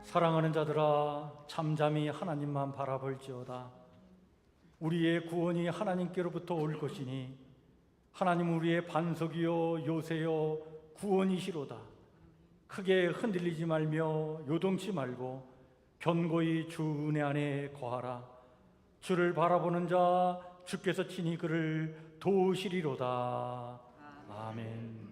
사랑하는 자들아, 잠잠히 하나님만 바라볼지어다. 우리의 구원이 하나님께로부터 올 것이니 하나님 우리의 반석이요 요새요 구원이시로다. 크게 흔들리지 말며 요동치 말고 견고히 주 은혜 안에 거하라. 주를 바라보는 자 주께서 친히 그를 도우시리로다. 아멘.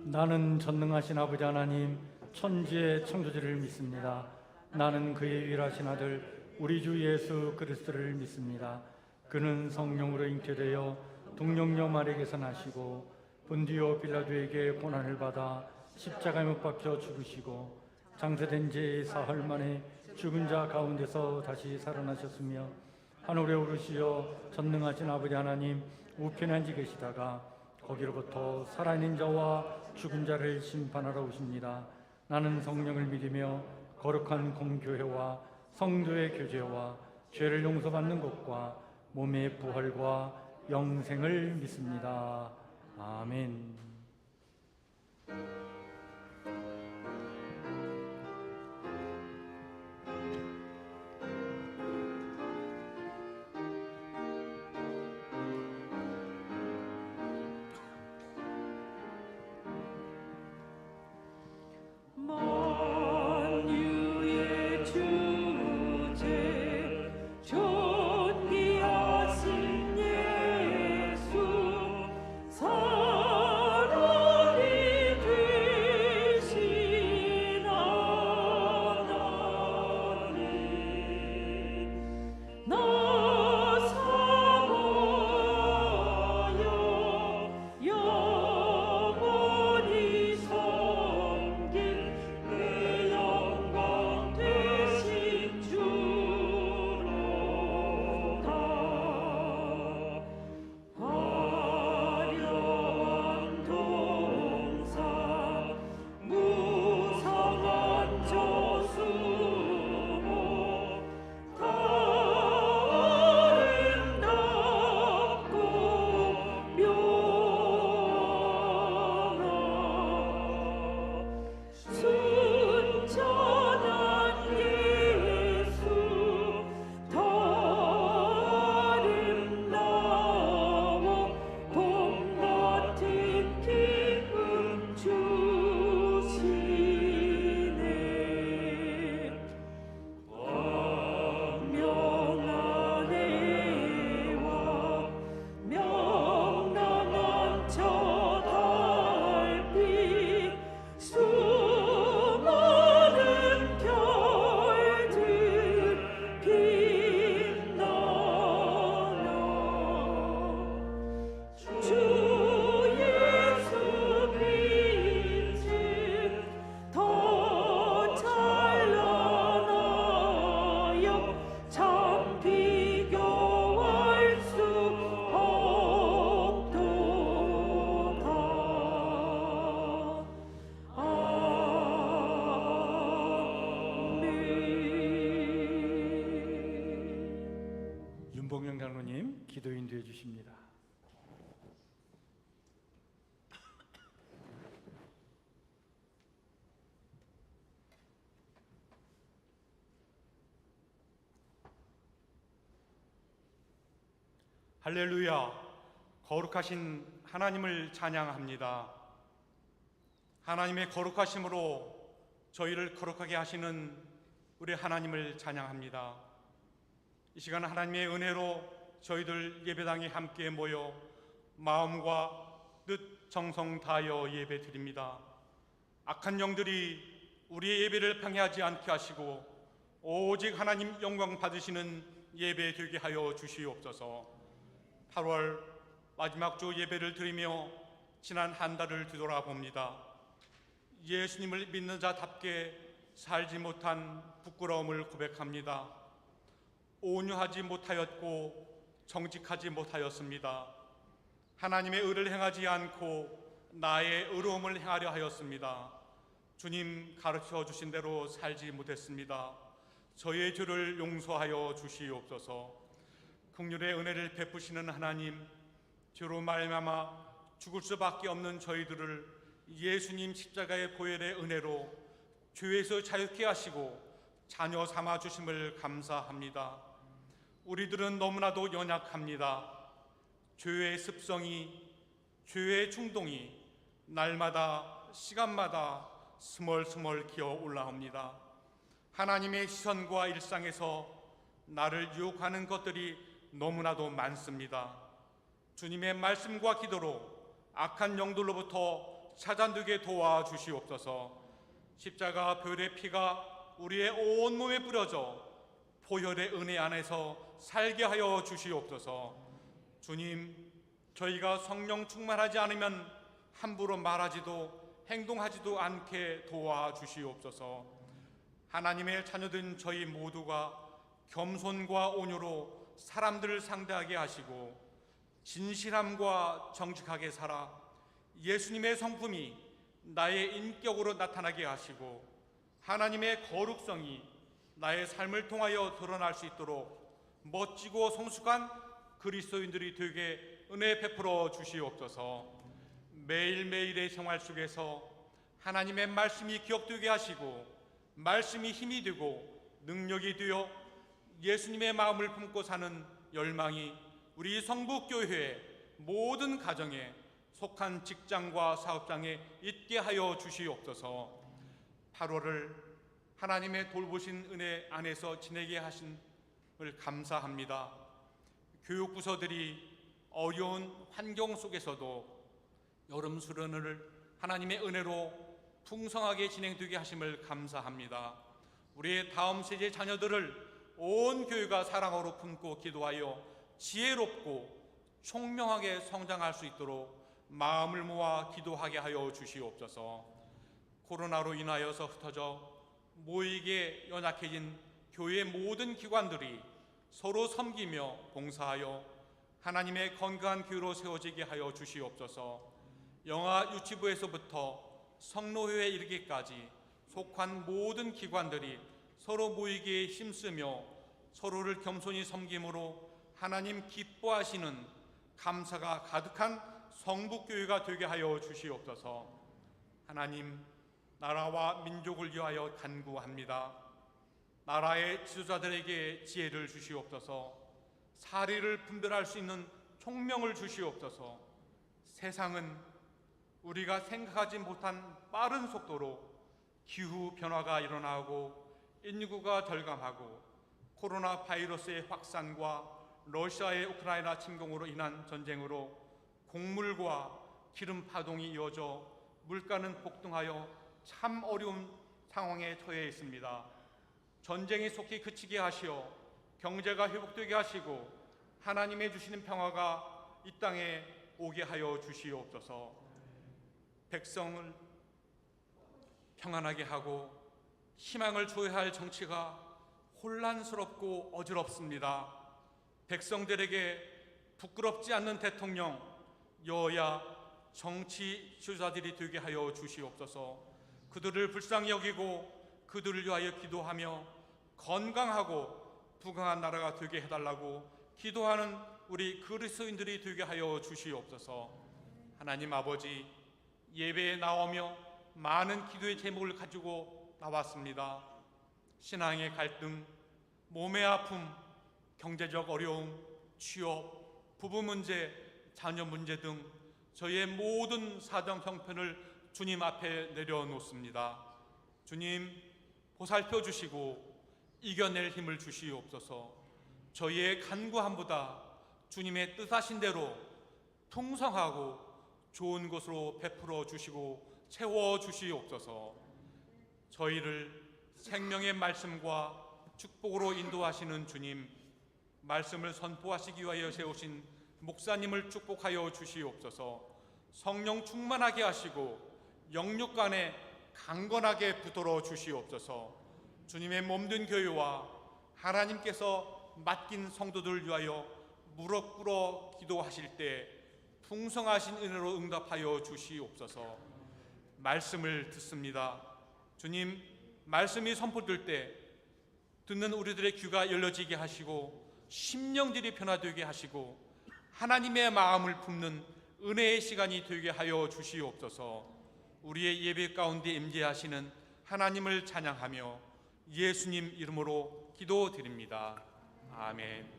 나는 전능하신 아버지 하나님 천지의 창조주를 믿습니다. 나는 그의 유일하신 아들 우리 주 예수 그리스도를 믿습니다. 그는 성령으로 잉태되어 동정녀 마리아에게서 나시고 본디오 빌라도에게 고난을 받아 십자가에 못 박혀 죽으시고 장사된 지 사흘 만에 죽은 자 가운데서 다시 살아나셨으며 하늘에 오르시어 전능하신 아버지 하나님 우편에 앉아 계시다가 거기로부터 살아있는 자와 죽은 자를 심판하러 오십니다. 나는 성령을 믿으며 거룩한 공교회와 성도의 교제와 죄를 용서받는 것과 몸의 부활과 영생을 믿습니다. 아멘. 윤봉영 장로님 기도 인도해 주십니다. 할렐루야. 거룩하신 하나님을 찬양합니다. 하나님의 거룩하심으로 저희를 거룩하게 하시는 우리 하나님을 찬양합니다. 이 시간 하나님의 은혜로 저희들 예배당에 함께 모여 마음과 뜻 정성 다하여 예배 드립니다. 악한 영들이 우리의 예배를 방해하지 않게 하시고 오직 하나님 영광 받으시는 예배 되게 하여 주시옵소서. 8월 마지막 주 예배를 드리며 지난 한 달을 뒤돌아봅니다. 예수님을 믿는 자답게 살지 못한 부끄러움을 고백합니다. 온유하지 못하였고 정직하지 못하였습니다. 하나님의 의를 행하지 않고 나의 의로움을 행하려 하였습니다. 주님 가르쳐 주신 대로 살지 못했습니다. 저의 죄를 용서하여 주시옵소서. 긍휼의 은혜를 베푸시는 하나님, 죄로 말미암아 죽을 수밖에 없는 저희들을 예수님 십자가의 보혈의 은혜로 죄에서 자유케 하시고 자녀 삼아 주심을 감사합니다. 우리들은 너무나도 연약합니다. 죄의 습성이, 죄의 충동이 날마다 시간마다 스멀스멀 기어 올라옵니다. 하나님의 시선과 일상에서 나를 유혹하는 것들이 너무나도 많습니다. 주님의 말씀과 기도로 악한 영들로부터 차단되게 도와주시옵소서. 십자가 보혈의 피가 우리의 온몸에 뿌려져 보혈의 은혜 안에서 살게 하여 주시옵소서. 주님, 저희가 성령 충만하지 않으면 함부로 말하지도 행동하지도 않게 도와주시옵소서. 하나님의 자녀된 저희 모두가 겸손과 온유로 사람들을 상대하게 하시고 진실함과 정직하게 살아 예수님의 성품이 나의 인격으로 나타나게 하시고 하나님의 거룩성이 나의 삶을 통하여 드러날 수 있도록 멋지고 성숙한 그리스도인들이 되게 은혜 베풀어 주시옵소서. 매일매일의 생활 속에서 하나님의 말씀이 기억되게 하시고 말씀이 힘이 되고 능력이 되어 예수님의 마음을 품고 사는 열망이 우리 성북교회 모든 가정에 속한 직장과 사업장에 있게 하여 주시옵소서. 8월을 하나님의 돌보신 은혜 안에서 지내게 하심을 감사합니다. 교육부서들이 어려운 환경 속에서도 여름 수련을 하나님의 은혜로 풍성하게 진행되게 하심을 감사합니다. 우리의 다음 세대 자녀들을 온 교회가 사랑으로 품고 기도하여 지혜롭고 총명하게 성장할 수 있도록 마음을 모아 기도하게 하여 주시옵소서. 코로나로 인하여서 흩어져 모이게 연약해진 교회의 모든 기관들이 서로 섬기며 봉사하여 하나님의 건강한 교회로 세워지게 하여 주시옵소서. 영아 유치부에서부터 성로회에 이르기까지 속한 모든 기관들이 서로 모이기에 힘쓰며 서로를 겸손히 섬김으로 하나님 기뻐하시는 감사가 가득한 성북교회가 되게 하여 주시옵소서. 하나님, 나라와 민족을 위하여 간구합니다. 나라의 지도자들에게 지혜를 주시옵소서. 사리를 분별할 수 있는 총명을 주시옵소서. 세상은 우리가 생각하지 못한 빠른 속도로 기후 변화가 일어나고 인구가 절감하고 코로나 바이러스의 확산과 러시아의 우크라이나 침공으로 인한 전쟁으로 곡물과 기름 파동이 이어져 물가는 폭등하여 참 어려운 상황에 처해 있습니다. 전쟁이 속히 그치게 하시어 경제가 회복되게 하시고 하나님의 주시는 평화가 이 땅에 오게 하여 주시옵소서. 백성을 평안하게 하고 희망을 줘야 할 정치가 혼란스럽고 어지럽습니다. 백성들에게 부끄럽지 않는 대통령, 여야, 정치 지도자들이 되게 하여 주시옵소서. 그들을 불쌍히 여기고 그들을 위하여 기도하며 건강하고 부강한 나라가 되게 해달라고 기도하는 우리 그리스도인들이 되게 하여 주시옵소서. 하나님 아버지, 예배에 나오며 많은 기도의 제목을 가지고 나왔습니다. 신앙의 갈등, 몸의 아픔, 경제적 어려움, 취업, 부부 문제, 자녀 문제 등 저희의 모든 사정 형편을 주님 앞에 내려놓습니다. 주님, 보살펴 주시고 이겨낼 힘을 주시옵소서. 저희의 간구함보다 주님의 뜻하신 대로 풍성하고 좋은 것으로 베풀어 주시고 채워 주시옵소서. 저희를 생명의 말씀과 축복으로 인도하시는 주님, 말씀을 선포하시기 위하여 세우신 목사님을 축복하여 주시옵소서. 성령 충만하게 하시고 영육간에 강건하게 붙들어 주시옵소서. 주님의 몸된 교회와 하나님께서 맡긴 성도들 위하여 무릎 꿇어 기도하실 때 풍성하신 은혜로 응답하여 주시옵소서. 말씀을 듣습니다. 주님, 말씀이 선포될 때 듣는 우리들의 귀가 열려지게 하시고 심령들이 변화되게 하시고 하나님의 마음을 품는 은혜의 시간이 되게 하여 주시옵소서. 우리의 예배 가운데 임재하시는 하나님을 찬양하며 예수님 이름으로 기도드립니다. 아멘.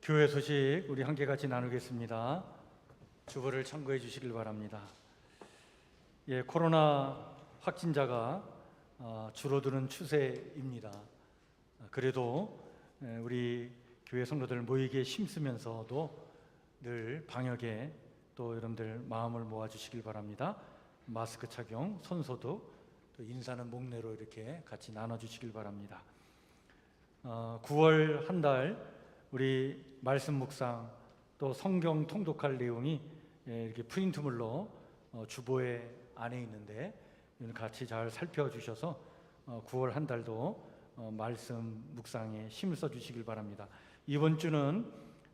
교회 소식 우리 함께 같이 나누겠습니다. 주보를 참고해 주시길 바랍니다. 코로나 확진자가 줄어드는 추세입니다. 그래도 우리 교회 성도들 모이기에 힘쓰면서도 늘 방역에 또 여러분들 마음을 모아주시길 바랍니다. 마스크 착용, 손소독, 또 인사는 목례로 이렇게 같이 나눠주시길 바랍니다. 9월 한 달 우리 말씀 묵상 또 성경 통독할 내용이 이렇게 프린트물로 주보에 안에 있는데 같이 잘 살펴주셔서 9월 한 달도 말씀 묵상에 힘을 써주시길 바랍니다. 이번 주는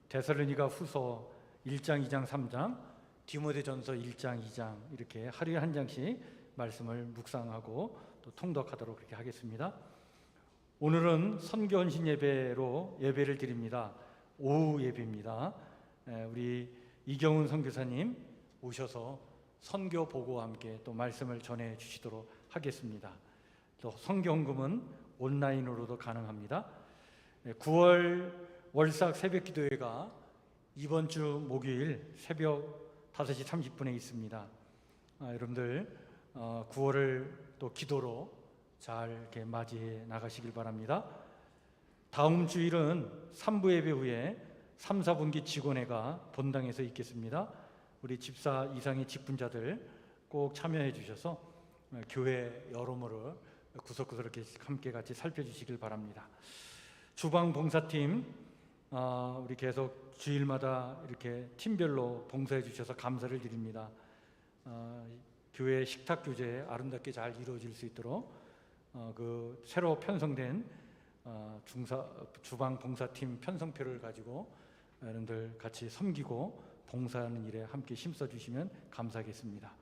데살로니가 후서 1장, 2장, 3장, 디모데전서 1장, 2장 이렇게 하루에 한 장씩 말씀을 묵상하고 또 통독하도록 그렇게 하겠습니다. 오늘은 선교헌신 예배로 예배를 드립니다. 오후 예배입니다. 우리 이경훈 선교사님 오셔서 선교 보고와 함께 또 말씀을 전해 주시도록 하겠습니다. 또 선교헌금은 온라인으로도 가능합니다. 9월 월삭 새벽 기도회가 이번 주 목요일 새벽 5시 30분에 있습니다. 여러분들 9월을 또 기도로 잘 이렇게 맞이해 나가시길 바랍니다. 다음 주일은 3부 예배 후에 3, 4분기 직원회가 본당에서 있겠습니다. 우리 집사 이상의 직분자들 꼭 참여해 주셔서 교회 여러모를 구석구석 이렇게 함께 같이 살펴주시길 바랍니다. 주방 봉사팀 우리 계속 주일마다 이렇게 팀별로 봉사해 주셔서 감사를 드립니다. 교회 식탁 교제 아름답게 잘 이루어질 수 있도록 그 새로 편성된 주방 봉사팀 편성표를 가지고 여러분들 같이 섬기고 봉사하는 일에 함께 힘써 주시면 감사하겠습니다.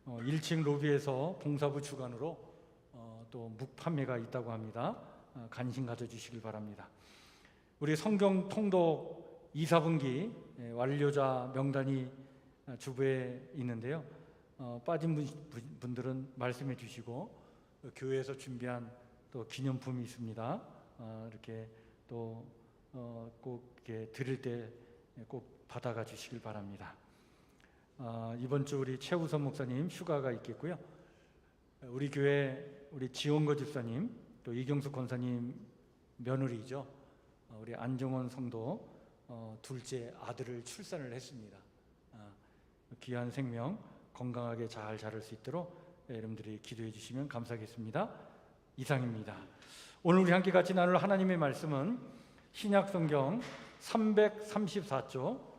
1층 로비에서 봉사부 주관으로 또 묵 판매가 있다고 합니다. 관심 가져주시길 바랍니다. 우리 성경 통독 2, 4분기 완료자 명단이 주부에 있는데요. 빠진 분들은 말씀해 주시고 교회에서 준비한 또 기념품이 있습니다. 이렇게 또 꼭 이렇게 드릴 때 꼭 받아가 주시길 바랍니다. 이번 주 우리 최우선 목사님 휴가가 있겠고요. 우리 교회 우리 지원거 집사님 또 이경숙 권사님 며느리죠. 우리 안정원 성도 둘째 아들을 출산을 했습니다. 귀한 생명 건강하게 잘 자랄 수 있도록 여러분들이 기도해 주시면 감사하겠습니다. 이상입니다. 오늘 우리 함께 같이 나눌 하나님의 말씀은 신약성경 334쪽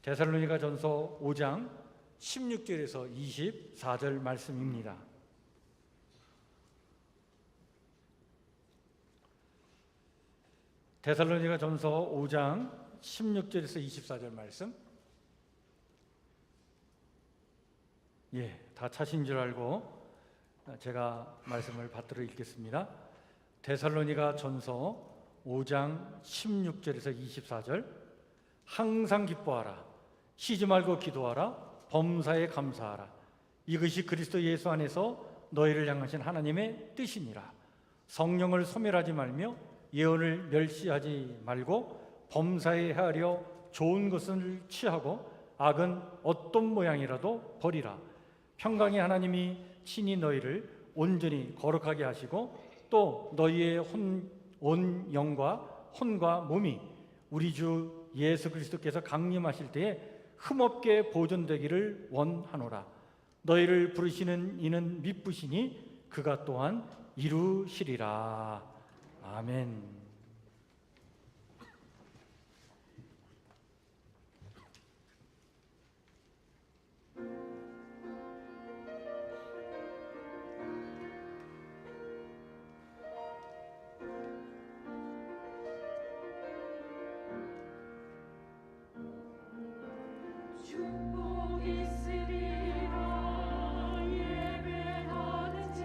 데살로니가전서 5장 16절에서 24절 말씀입니다. 데살로니가전서 5장 16절에서 24절 말씀. 다 차신 줄 알고 제가 말씀을 받들어 읽겠습니다. 데살로니가 전서 5장 16절에서 24절. 항상 기뻐하라. 쉬지 말고 기도하라. 범사에 감사하라. 이것이 그리스도 예수 안에서 너희를 향하신 하나님의 뜻이니라. 성령을 소멸하지 말며 예언을 멸시하지 말고 범사에 헤아려 좋은 것을 취하고 악은 어떤 모양이라도 버리라. 평강의 하나님이 친히 너희를 온전히 거룩하게 하시고 또 너희의 온 영과 혼과 몸이 우리 주 예수 그리스도께서 강림하실 때에 흠없게 보존되기를 원하노라. 너희를 부르시는 이는 미쁘시니 그가 또한 이루시리라. 아멘. 축복 있으리라 예배하는 집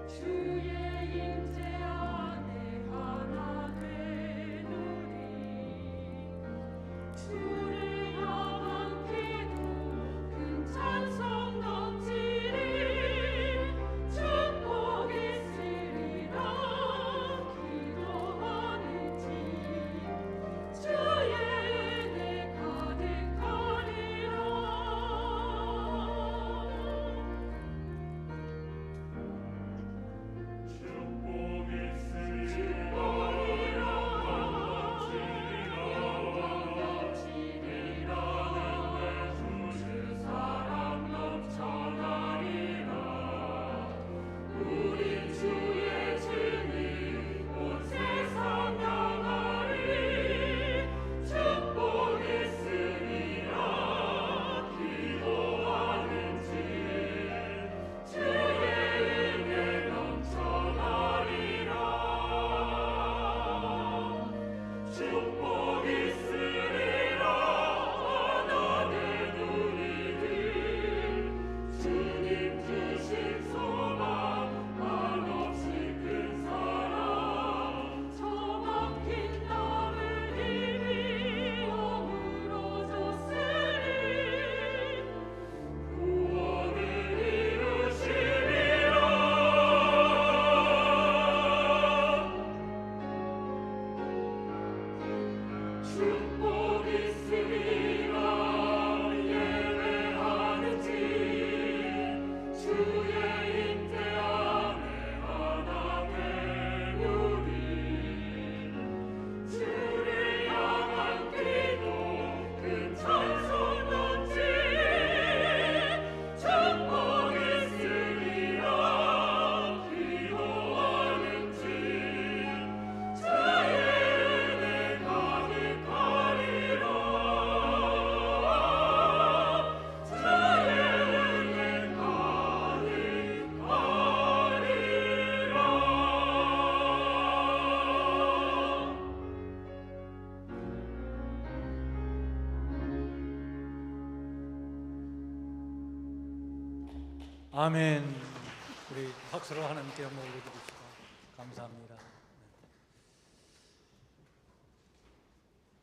주의 임재 안에 하나 되누리 주를 향한 기도 큰 찬송 넘치리 축복 있으리라 기도하는 집 주의 아멘. 우리 박수로 하나님께 영광 올려드리시고 감사합니다.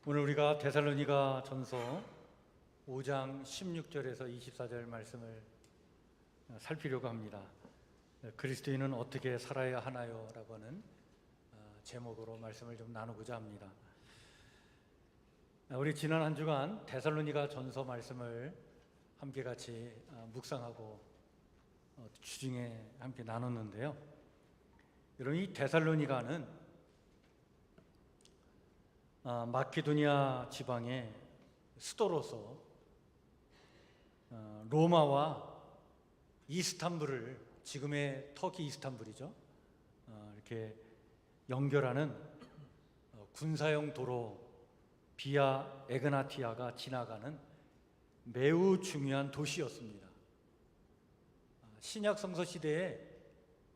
오늘 우리가 데살로니가 전서 5장 16절에서 24절 말씀을 살피려고 합니다. 그리스도인은 어떻게 살아야 하나요? 라고 하는 제목으로 말씀을 좀 나누고자 합니다. 우리 지난 한 주간 데살로니가 전서 말씀을 함께 같이 묵상하고 주중에 함께 나눴는데요. 여러분, 이 데살로니가는 마케도니아 지방의 수도로서 로마와 이스탄불을, 지금의 터키 이스탄불이죠, 이렇게 연결하는 군사용 도로 비아 에그나티아가 지나가는 매우 중요한 도시였습니다. 신약 성서 시대에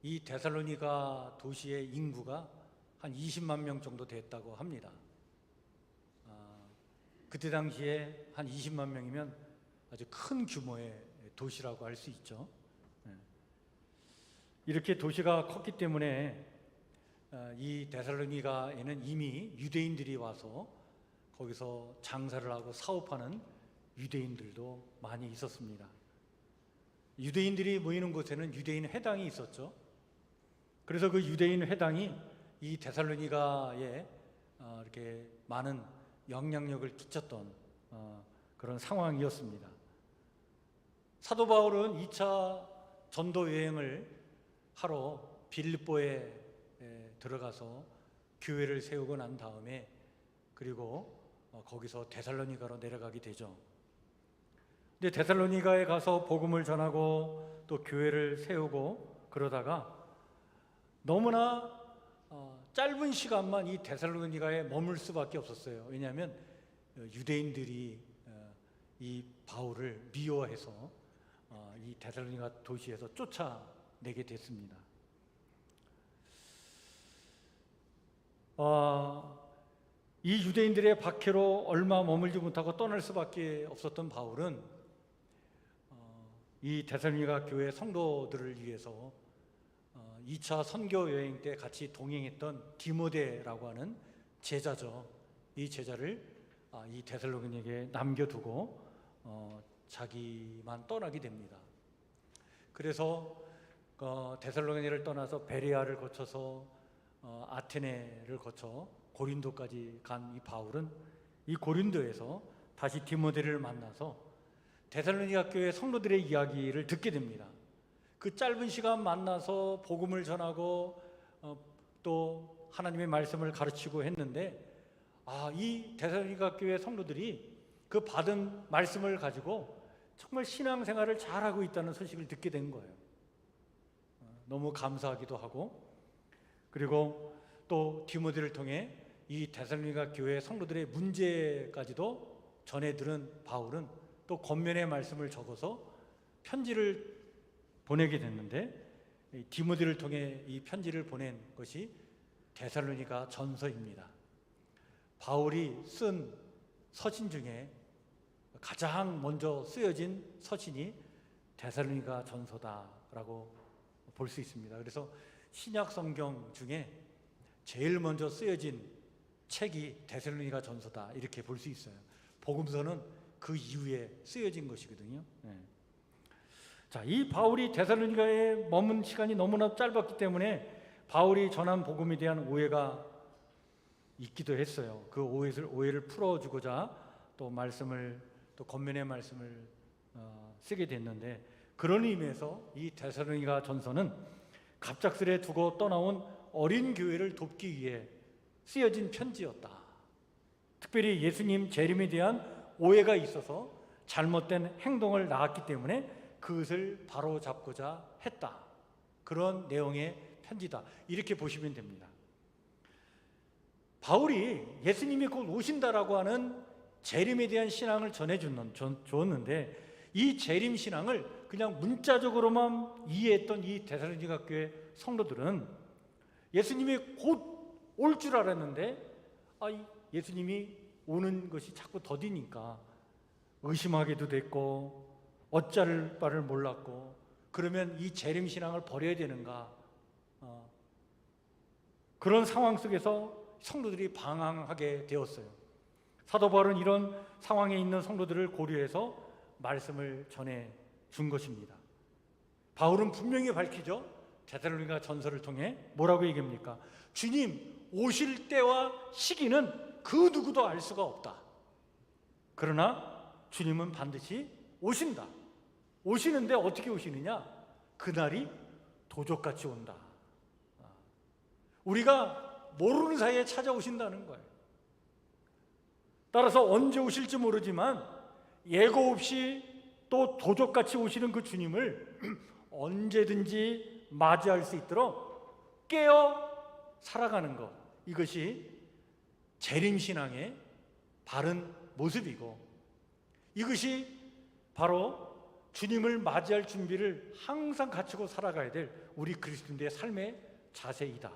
이 데살로니가 도시의 인구가 한 20만 명 정도 됐다고 합니다. 그때 당시에 한 20만 명이면 아주 큰 규모의 도시라고 할 수 있죠. 이렇게 도시가 컸기 때문에 이 데살로니가에는 이미 유대인들이 와서 거기서 장사를 하고 사업하는 유대인들도 많이 있었습니다. 유대인들이 모이는 곳에는 유대인 회당이 있었죠. 그래서 그 유대인 회당이 이 데살로니가에 이렇게 많은 영향력을 끼쳤던 그런 상황이었습니다. 사도 바울은 2차 전도 여행을 하러 빌립보에 들어가서 교회를 세우고 난 다음에 그리고 거기서 데살로니가로 내려가게 되죠. 근데 데살로니가에 가서 복음을 전하고 또 교회를 세우고 그러다가 너무나 짧은 시간만 이 데살로니가에 머물 수밖에 없었어요. 왜냐하면 유대인들이 이 바울을 미워해서 이 데살로니가 도시에서 쫓아내게 됐습니다. 이 유대인들의 박해로 얼마 머물지 못하고 떠날 수밖에 없었던 바울은 이 데살로니가 교회 성도들을 위해서 2차 선교 여행 때 같이 동행했던 디모데라고 하는 제자죠. 이 제자를 이 데살로니가에 남겨두고 자기만 떠나게 됩니다. 그래서 데살로니가를 떠나서 베레아를 거쳐서 아테네를 거쳐 고린도까지 간 이 바울은 이 고린도에서 다시 디모데를 만나서 데살로니가 교회 성도들의 이야기를 듣게 됩니다. 그 짧은 시간 만나서 복음을 전하고 또 하나님의 말씀을 가르치고 했는데 이 데살로니가 교회 성도들이 그 받은 말씀을 가지고 정말 신앙생활을 잘하고 있다는 소식을 듣게 된 거예요. 너무 감사하기도 하고 그리고 또 디모데를 통해 이 데살로니가 교회 성도들의 문제까지도 전해 들은 바울은 또 권면의 말씀을 적어서 편지를 보내게 됐는데 디모데를 통해 이 편지를 보낸 것이 데살로니가 전서입니다. 바울이 쓴 서신 중에 가장 먼저 쓰여진 서신이 데살로니가 전서다라고 볼 수 있습니다. 그래서 신약 성경 중에 제일 먼저 쓰여진 책이 데살로니가 전서다 이렇게 볼 수 있어요. 복음서는 그 이후에 쓰여진 것이거든요. 자, 이 바울이 데살로니가에 머문 시간이 너무나 짧았기 때문에 바울이 전한 복음에 대한 오해가 있기도 했어요. 그 오해를 풀어주고자 또 말씀을 또 권면의 말씀을 쓰게 됐는데 그런 의미에서 이 데살로니가 전서는 갑작스레 두고 떠나온 어린 교회를 돕기 위해 쓰여진 편지였다. 특별히 예수님 재림에 대한 오해가 있어서 잘못된 행동을 낳았기 때문에 그것을 바로잡고자 했다. 그런 내용의 편지다. 이렇게 보시면 됩니다. 바울이 예수님이 곧 오신다라고 하는 재림에 대한 신앙을 전해주었는데 이 재림 신앙을 그냥 문자적으로만 이해했던 이 데살로니가 교회 성도들은 예수님이 곧 올 줄 알았는데 예수님이 오는 것이 자꾸 더디니까 의심하게도 됐고 어찌할 바를 몰랐고 그러면 이 재림 신앙을 버려야 되는가 그런 상황 속에서 성도들이 방황하게 되었어요. 사도 바울은 이런 상황에 있는 성도들을 고려해서 말씀을 전해 준 것입니다. 바울은 분명히 밝히죠. 데살로니가 전서를 통해 뭐라고 얘기합니까? 주님 오실 때와 시기는 그 누구도 알 수가 없다. 그러나 주님은 반드시 오신다. 오시는데 어떻게 오시느냐? 그날이 도적같이 온다. 우리가 모르는 사이에 찾아오신다는 거예요. 따라서 언제 오실지 모르지만 예고 없이 또 도적같이 오시는 그 주님을 언제든지 맞이할 수 있도록 깨어 살아가는 것, 이것이 재림신앙의 바른 모습이고 이것이 바로 주님을 맞이할 준비를 항상 갖추고 살아가야 될 우리 그리스도인의 삶의 자세이다.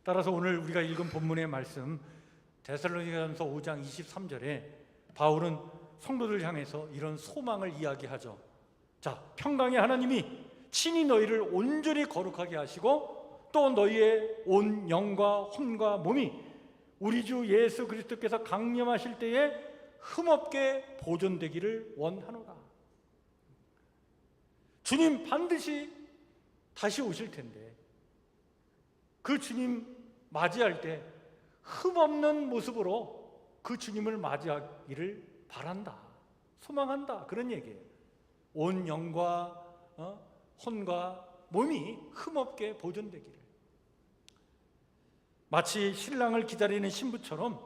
따라서 오늘 우리가 읽은 본문의 말씀 데살로니가전서 5장 23절에 바울은 성도들 향해서 이런 소망을 이야기하죠. 자, 평강의 하나님이 친히 너희를 온전히 거룩하게 하시고 또 너희의 온 영과 혼과 몸이 우리 주 예수 그리스도께서 강림하실 때에 흠없게 보존되기를 원하노라. 주님 반드시 다시 오실 텐데 그 주님 맞이할 때 흠없는 모습으로 그 주님을 맞이하기를 바란다, 소망한다, 그런 얘기예요. 온 영과 혼과 몸이 흠없게 보존되기를. 마치 신랑을 기다리는 신부처럼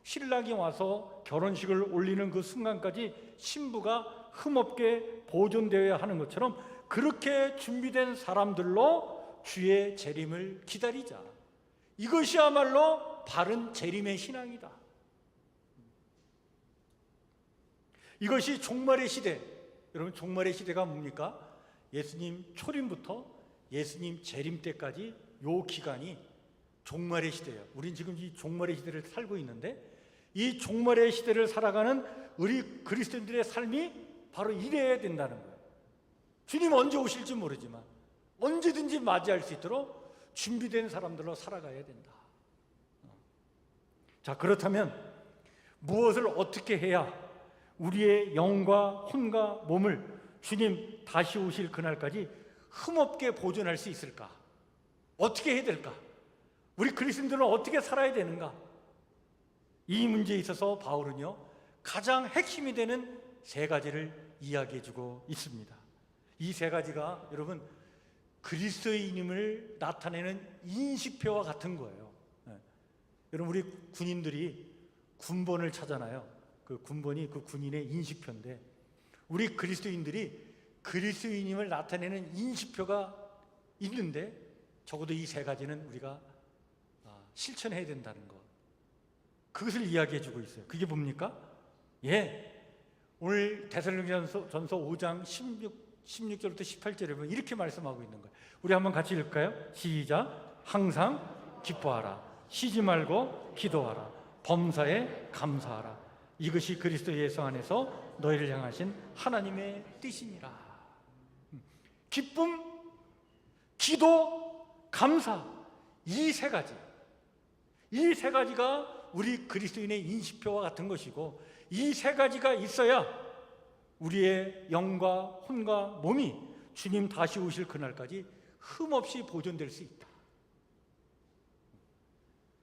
신랑이 와서 결혼식을 올리는 그 순간까지 신부가 흠없게 보존되어야 하는 것처럼 그렇게 준비된 사람들로 주의 재림을 기다리자. 이것이야말로 바른 재림의 신앙이다. 이것이 종말의 시대. 여러분, 종말의 시대가 뭡니까? 예수님 초림부터 예수님 재림 때까지 요 기간이 종말의 시대예요. 우린 지금 이 종말의 시대를 살고 있는데 이 종말의 시대를 살아가는 우리 그리스도인들의 삶이 바로 이래야 된다는 거예요. 주님 언제 오실지 모르지만 언제든지 맞이할 수 있도록 준비된 사람들로 살아가야 된다. 자, 그렇다면 무엇을 어떻게 해야 우리의 영과 혼과 몸을 주님 다시 오실 그날까지 흠없게 보존할 수 있을까? 어떻게 해야 될까? 우리 그리스도인들은 어떻게 살아야 되는가? 이 문제에 있어서 바울은요, 가장 핵심이 되는 세 가지를 이야기해 주고 있습니다. 이 세 가지가 여러분 그리스도인임을 나타내는 인식표와 같은 거예요. 여러분, 우리 군인들이 군번을 차잖아요. 그 군번이 그 군인의 인식표인데 우리 그리스도인들이 그리스도인임을 나타내는 인식표가 있는데 적어도 이 세 가지는 우리가 실천해야 된다는 것, 그것을 이야기해 주고 있어요. 그게 뭡니까? 오늘 데살로니가전서 5장 16절부터 18절에 보면 이렇게 말씀하고 있는 거예요. 우리 한번 같이 읽을까요? 시작. 항상 기뻐하라, 쉬지 말고 기도하라, 범사에 감사하라, 이것이 그리스도 예수 안에서 너희를 향하신 하나님의 뜻이니라. 기쁨, 기도, 감사, 이 세 가지가 우리 그리스도인의 인식표와 같은 것이고, 이 세 가지가 있어야 우리의 영과 혼과 몸이 주님 다시 오실 그날까지 흠없이 보존될 수 있다.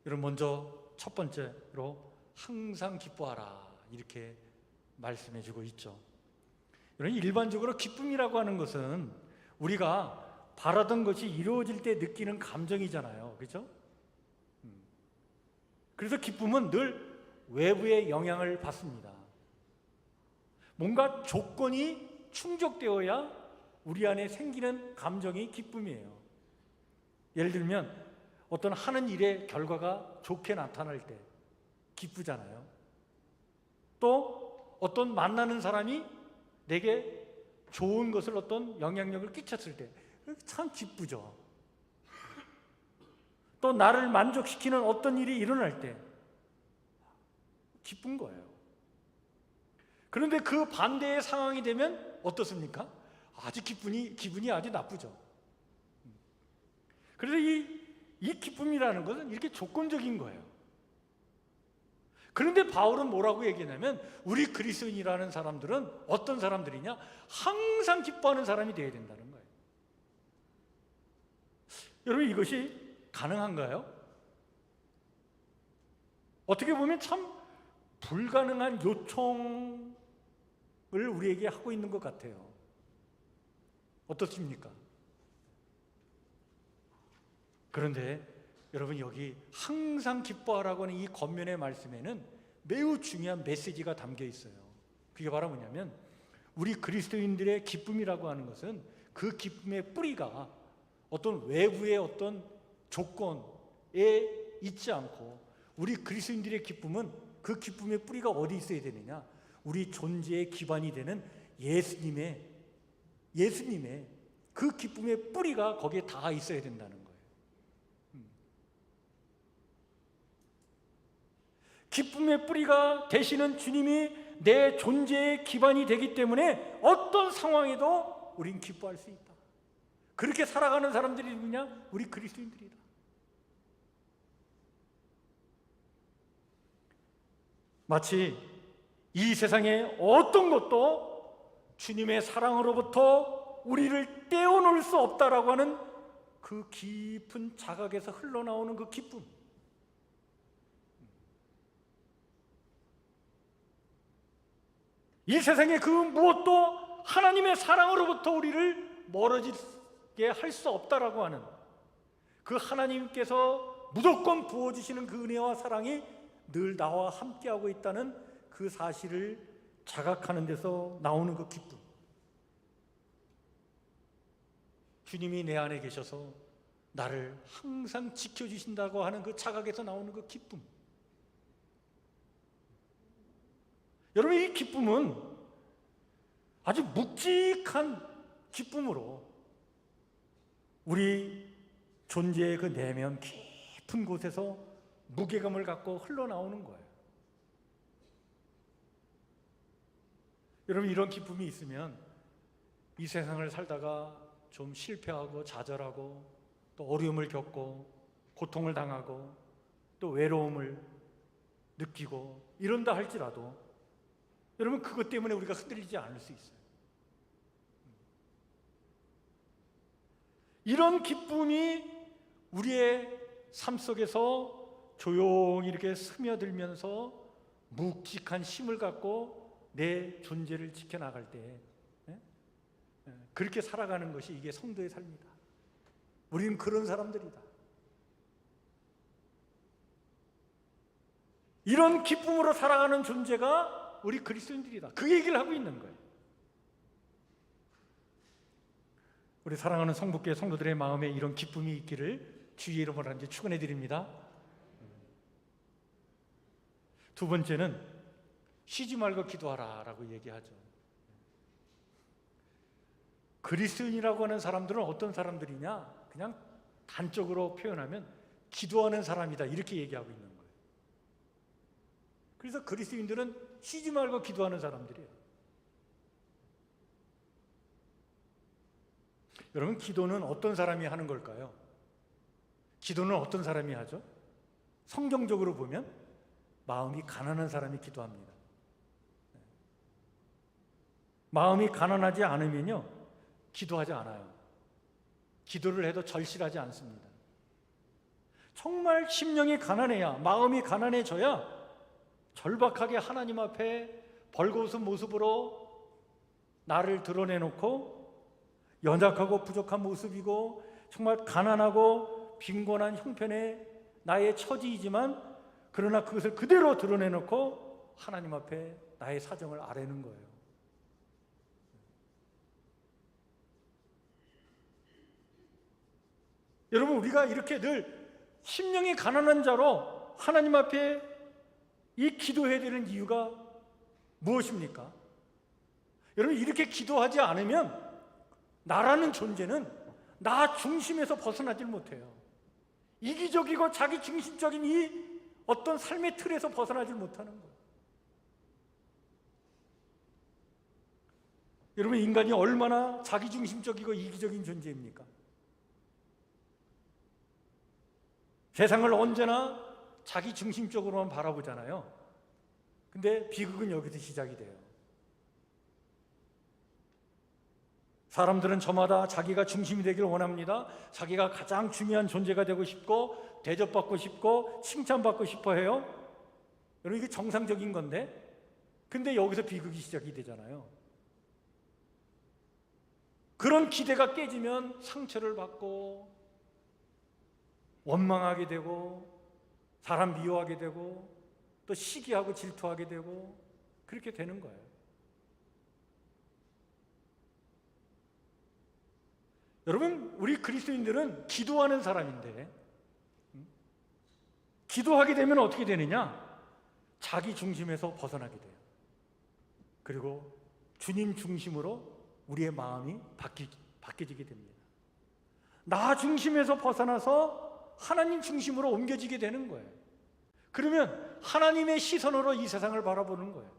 여러분, 먼저 첫 번째로 항상 기뻐하라, 이렇게 말씀해 주고 있죠. 여러분, 일반적으로 기쁨이라고 하는 것은 우리가 바라던 것이 이루어질 때 느끼는 감정이잖아요. 그렇죠? 그래서 기쁨은 늘 외부의 영향을 받습니다. 뭔가 조건이 충족되어야 우리 안에 생기는 감정이 기쁨이에요. 예를 들면 어떤 하는 일의 결과가 좋게 나타날 때 기쁘잖아요. 또 어떤 만나는 사람이 내게 좋은 것을, 어떤 영향력을 끼쳤을 때 참 기쁘죠. 또 나를 만족시키는 어떤 일이 일어날 때 기쁜 거예요. 그런데 그 반대의 상황이 되면 어떻습니까? 아주 기분이 아주 나쁘죠. 그래서 이 기쁨이라는 것은 이렇게 조건적인 거예요. 그런데 바울은 뭐라고 얘기하냐면 우리 그리스도인이라는 사람들은 어떤 사람들이냐? 항상 기뻐하는 사람이 되어야 된다는 거예요. 여러분, 이것이 가능한가요? 어떻게 보면 참 불가능한 요청을 우리에게 하고 있는 것 같아요. 어떻습니까? 그런데 여러분, 여기 항상 기뻐하라고 하는 이 겉면의 말씀에는 매우 중요한 메시지가 담겨 있어요. 그게 바로 뭐냐면 우리 그리스도인들의 기쁨이라고 하는 것은 그 기쁨의 뿌리가 어떤 외부의 어떤 조건에 있지 않고, 우리 그리스도인들의 기쁨은 그 기쁨의 뿌리가 어디 있어야 되느냐? 우리 존재의 기반이 되는 예수님의 그 기쁨의 뿌리가 거기에 닿아 있어야 된다는 거예요. 기쁨의 뿌리가 되시는 주님이 내 존재의 기반이 되기 때문에 어떤 상황에도 우린 기뻐할 수 있다. 그렇게 살아가는 사람들이 누구냐? 우리 그리스도인들이다. 마치 이 세상에 어떤 것도 주님의 사랑으로부터 우리를 떼어놓을 수 없다라고 하는 그 깊은 자각에서 흘러나오는 그 기쁨. 이 세상의 그 무엇도 하나님의 사랑으로부터 우리를 멀어지게 할 수 없다라고 하는 그 하나님께서 무조건 부어주시는 그 은혜와 사랑이 늘 나와 함께하고 있다는 그 사실을 자각하는 데서 나오는 그 기쁨. 주님이 내 안에 계셔서 나를 항상 지켜주신다고 하는 그 자각에서 나오는 그 기쁨. 여러분, 이 기쁨은 아주 묵직한 기쁨으로 우리 존재의 그 내면 깊은 곳에서 무게감을 갖고 흘러나오는 거예요. 여러분, 이런 기쁨이 있으면 이 세상을 살다가 좀 실패하고 좌절하고 또 어려움을 겪고 고통을 당하고 또 외로움을 느끼고 이런다 할지라도 여러분, 그것 때문에 우리가 흔들리지 않을 수 있어요. 이런 기쁨이 우리의 삶 속에서 조용히 이렇게 스며들면서 묵직한 힘을 갖고 내 존재를 지켜나갈 때 그렇게 살아가는 것이 이게 성도의 삶이다. 우리는 그런 사람들이다. 이런 기쁨으로 살아가는 존재가 우리 그리스도인들이다. 그 얘기를 하고 있는 거예요. 우리 사랑하는 성북교회 성도들의 마음에 이런 기쁨이 있기를 주의 이름으로 이제 축원해 드립니다. 두 번째는 쉬지 말고 기도하라라고 얘기하죠. 그리스도인이라고 하는 사람들은 어떤 사람들이냐? 그냥 단적으로 표현하면 기도하는 사람이다, 이렇게 얘기하고 있는 거예요. 그래서 그리스도인들은 쉬지 말고 기도하는 사람들이에요. 여러분, 기도는 어떤 사람이 하는 걸까요? 기도는 어떤 사람이 하죠? 성경적으로 보면 마음이 가난한 사람이 기도합니다. 마음이 가난하지 않으면요, 기도하지 않아요. 기도를 해도 절실하지 않습니다. 정말 심령이 가난해야, 마음이 가난해져야 절박하게 하나님 앞에 벌거벗은 모습으로 나를 드러내놓고 연약하고 부족한 모습이고 정말 가난하고 빈곤한 형편의 나의 처지이지만 그러나 그것을 그대로 드러내놓고 하나님 앞에 나의 사정을 아뢰는 거예요. 여러분, 우리가 이렇게 늘 심령이 가난한 자로 하나님 앞에 이 기도해야 되는 이유가 무엇입니까? 여러분, 이렇게 기도하지 않으면 나라는 존재는 나 중심에서 벗어나질 못해요. 이기적이고 자기 중심적인 이 어떤 삶의 틀에서 벗어나질 못하는 거예요. 여러분, 인간이 얼마나 자기 중심적이고 이기적인 존재입니까? 세상을 언제나 자기 중심적으로만 바라보잖아요. 근데 비극은 여기서 시작이 돼요. 사람들은 저마다 자기가 중심이 되기를 원합니다. 자기가 가장 중요한 존재가 되고 싶고 대접받고 싶고 칭찬받고 싶어 해요. 여러분, 이게 정상적인 건데, 근데 여기서 비극이 시작이 되잖아요. 그런 기대가 깨지면 상처를 받고 원망하게 되고 사람 미워하게 되고 또 시기하고 질투하게 되고 그렇게 되는 거예요. 여러분, 우리 그리스도인들은 기도하는 사람인데 기도하게 되면 어떻게 되느냐? 자기 중심에서 벗어나게 돼요. 그리고 주님 중심으로 우리의 마음이 바뀌어지게 됩니다. 나 중심에서 벗어나서 하나님 중심으로 옮겨지게 되는 거예요. 그러면 하나님의 시선으로 이 세상을 바라보는 거예요.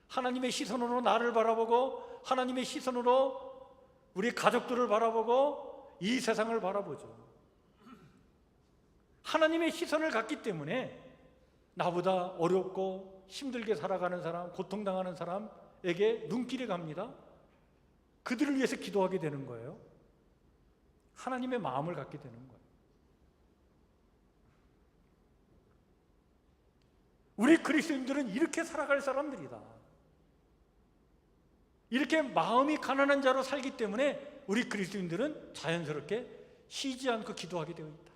하나님의 시선으로 나를 바라보고 하나님의 시선으로 우리 가족들을 바라보고 이 세상을 바라보죠. 하나님의 시선을 갖기 때문에 나보다 어렵고 힘들게 살아가는 사람, 고통당하는 사람에게 눈길이 갑니다. 그들을 위해서 기도하게 되는 거예요. 하나님의 마음을 갖게 되는 거예요. 우리 그리스도인들은 이렇게 살아갈 사람들이다. 이렇게 마음이 가난한 자로 살기 때문에 우리 그리스도인들은 자연스럽게 쉬지 않고 기도하게 되어 있다.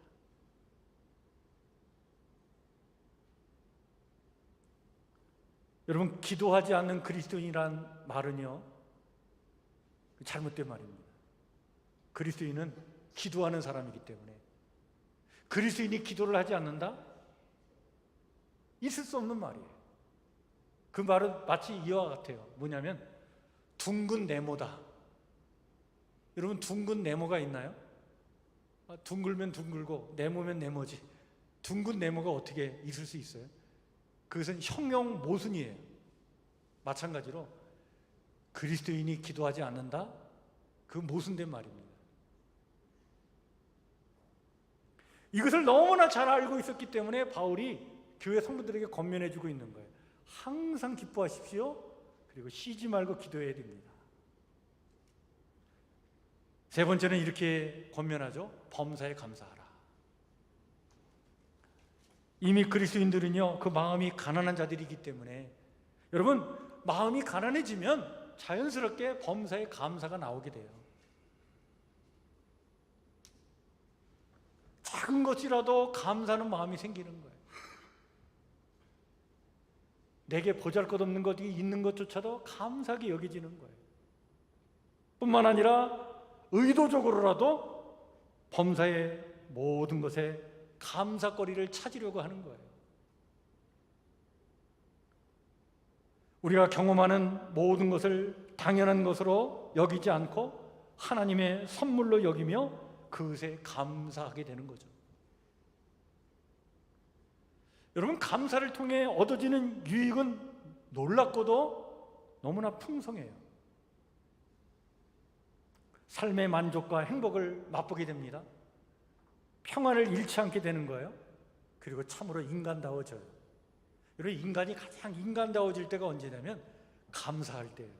여러분, 기도하지 않는 그리스도인이란 말은요, 잘못된 말입니다. 그리스도인은 기도하는 사람이기 때문에, 그리스도인이 기도를 하지 않는다? 있을 수 없는 말이에요. 그 말은 마치 이와 같아요. 뭐냐면 둥근 네모다. 여러분, 둥근 네모가 있나요? 둥글면 둥글고 네모면 네모지. 둥근 네모가 어떻게 있을 수 있어요? 그것은 형용 모순이에요. 마찬가지로 그리스도인이 기도하지 않는다? 그 모순된 말입니다. 이것을 너무나 잘 알고 있었기 때문에 바울이 교회 성도들에게 권면해 주고 있는 거예요. 항상 기뻐하십시오. 그리고 쉬지 말고 기도해야 됩니다. 세 번째는 이렇게 권면하죠. 범사에 감사하라. 이미 그리스도인들은요, 그 마음이 가난한 자들이기 때문에, 여러분, 마음이 가난해지면 자연스럽게 범사에 감사가 나오게 돼요. 작은 것이라도 감사하는 마음이 생기는 거예요. 내게 보잘것없는 것이 있는 것조차도 감사하게 여겨지는 거예요. 뿐만 아니라 의도적으로라도 범사의 모든 것에 감사거리를 찾으려고 하는 거예요. 우리가 경험하는 모든 것을 당연한 것으로 여기지 않고 하나님의 선물로 여기며 그것에 감사하게 되는 거죠. 여러분, 감사를 통해 얻어지는 유익은 놀랍고도 너무나 풍성해요. 삶의 만족과 행복을 맛보게 됩니다. 평안을 잃지 않게 되는 거예요. 그리고 참으로 인간다워져요. 여러분, 인간이 가장 인간다워질 때가 언제냐면 감사할 때예요.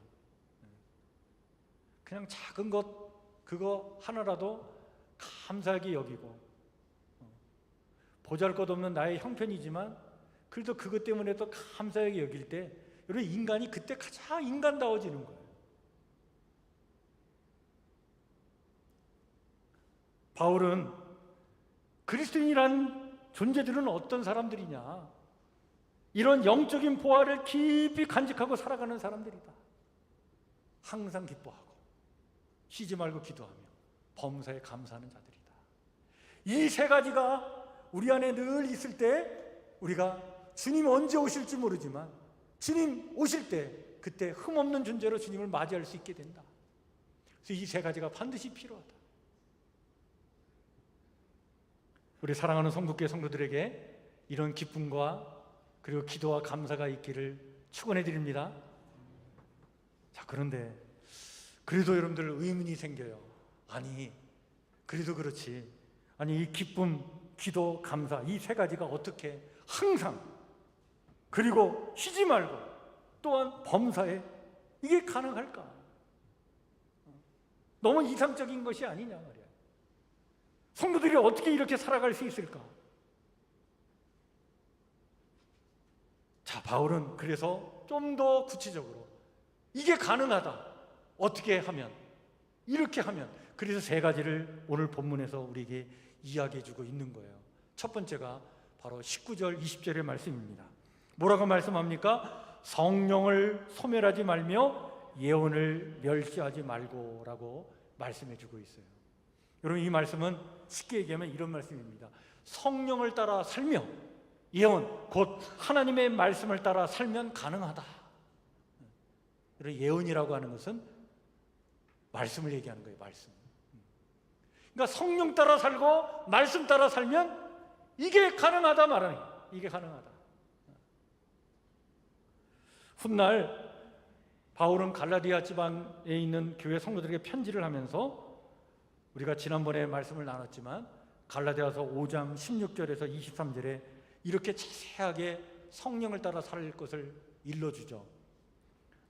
그냥 작은 것 그거 하나라도 감사하게 여기고, 보잘것없는 나의 형편이지만 그래도 그것 때문에 또 감사하게 여길 때, 여러분, 인간이 그때 가장 인간다워지는 거예요. 바울은 그리스도인이란 존재들은 어떤 사람들이냐, 이런 영적인 보화를 깊이 간직하고 살아가는 사람들이다. 항상 기뻐하고 쉬지 말고 기도하며 범사에 감사하는 자들이다. 이 세 가지가 우리 안에 늘 있을 때 우리가 주님 언제 오실지 모르지만 주님 오실 때 그때 흠없는 존재로 주님을 맞이할 수 있게 된다. 그래서 이 세 가지가 반드시 필요하다. 우리 사랑하는 성국교회 성도들에게 이런 기쁨과 그리고 기도와 감사가 있기를 축원해 드립니다. 자, 그런데 그래도 여러분들 의문이 생겨요. 아니, 그래도 그렇지, 아니, 이 기쁨, 기도, 감사, 이 세 가지가 어떻게 항상 그리고 쉬지 말고 또한 범사에 이게 가능할까? 너무 이상적인 것이 아니냐 말이야. 성도들이 어떻게 이렇게 살아갈 수 있을까? 자, 바울은 그래서 좀 더 구체적으로 이게 가능하다. 어떻게 하면, 이렇게 하면, 그래서 세 가지를 오늘 본문에서 우리에게 이야기해 주고 있는 거예요. 첫 번째가 바로 19절 20절의 말씀입니다. 뭐라고 말씀합니까? 성령을 소멸하지 말며 예언을 멸시하지 말고 라고 말씀해 주고 있어요. 여러분, 이 말씀은 쉽게 얘기하면 이런 말씀입니다. 성령을 따라 살며 예언, 곧 하나님의 말씀을 따라 살면 가능하다. 여러분, 예언이라고 하는 것은 말씀을 얘기하는 거예요. 말씀. 그러니까 성령 따라 살고 말씀 따라 살면 이게 가능하다 말하는 거예요. 이게 가능하다. 훗날 바울은 갈라디아 지방에 있는 교회 성도들에게 편지를 하면서, 우리가 지난번에 말씀을 나눴지만 갈라디아서 5장 16절에서 23절에 이렇게 자세하게 성령을 따라 살 것을 일러주죠.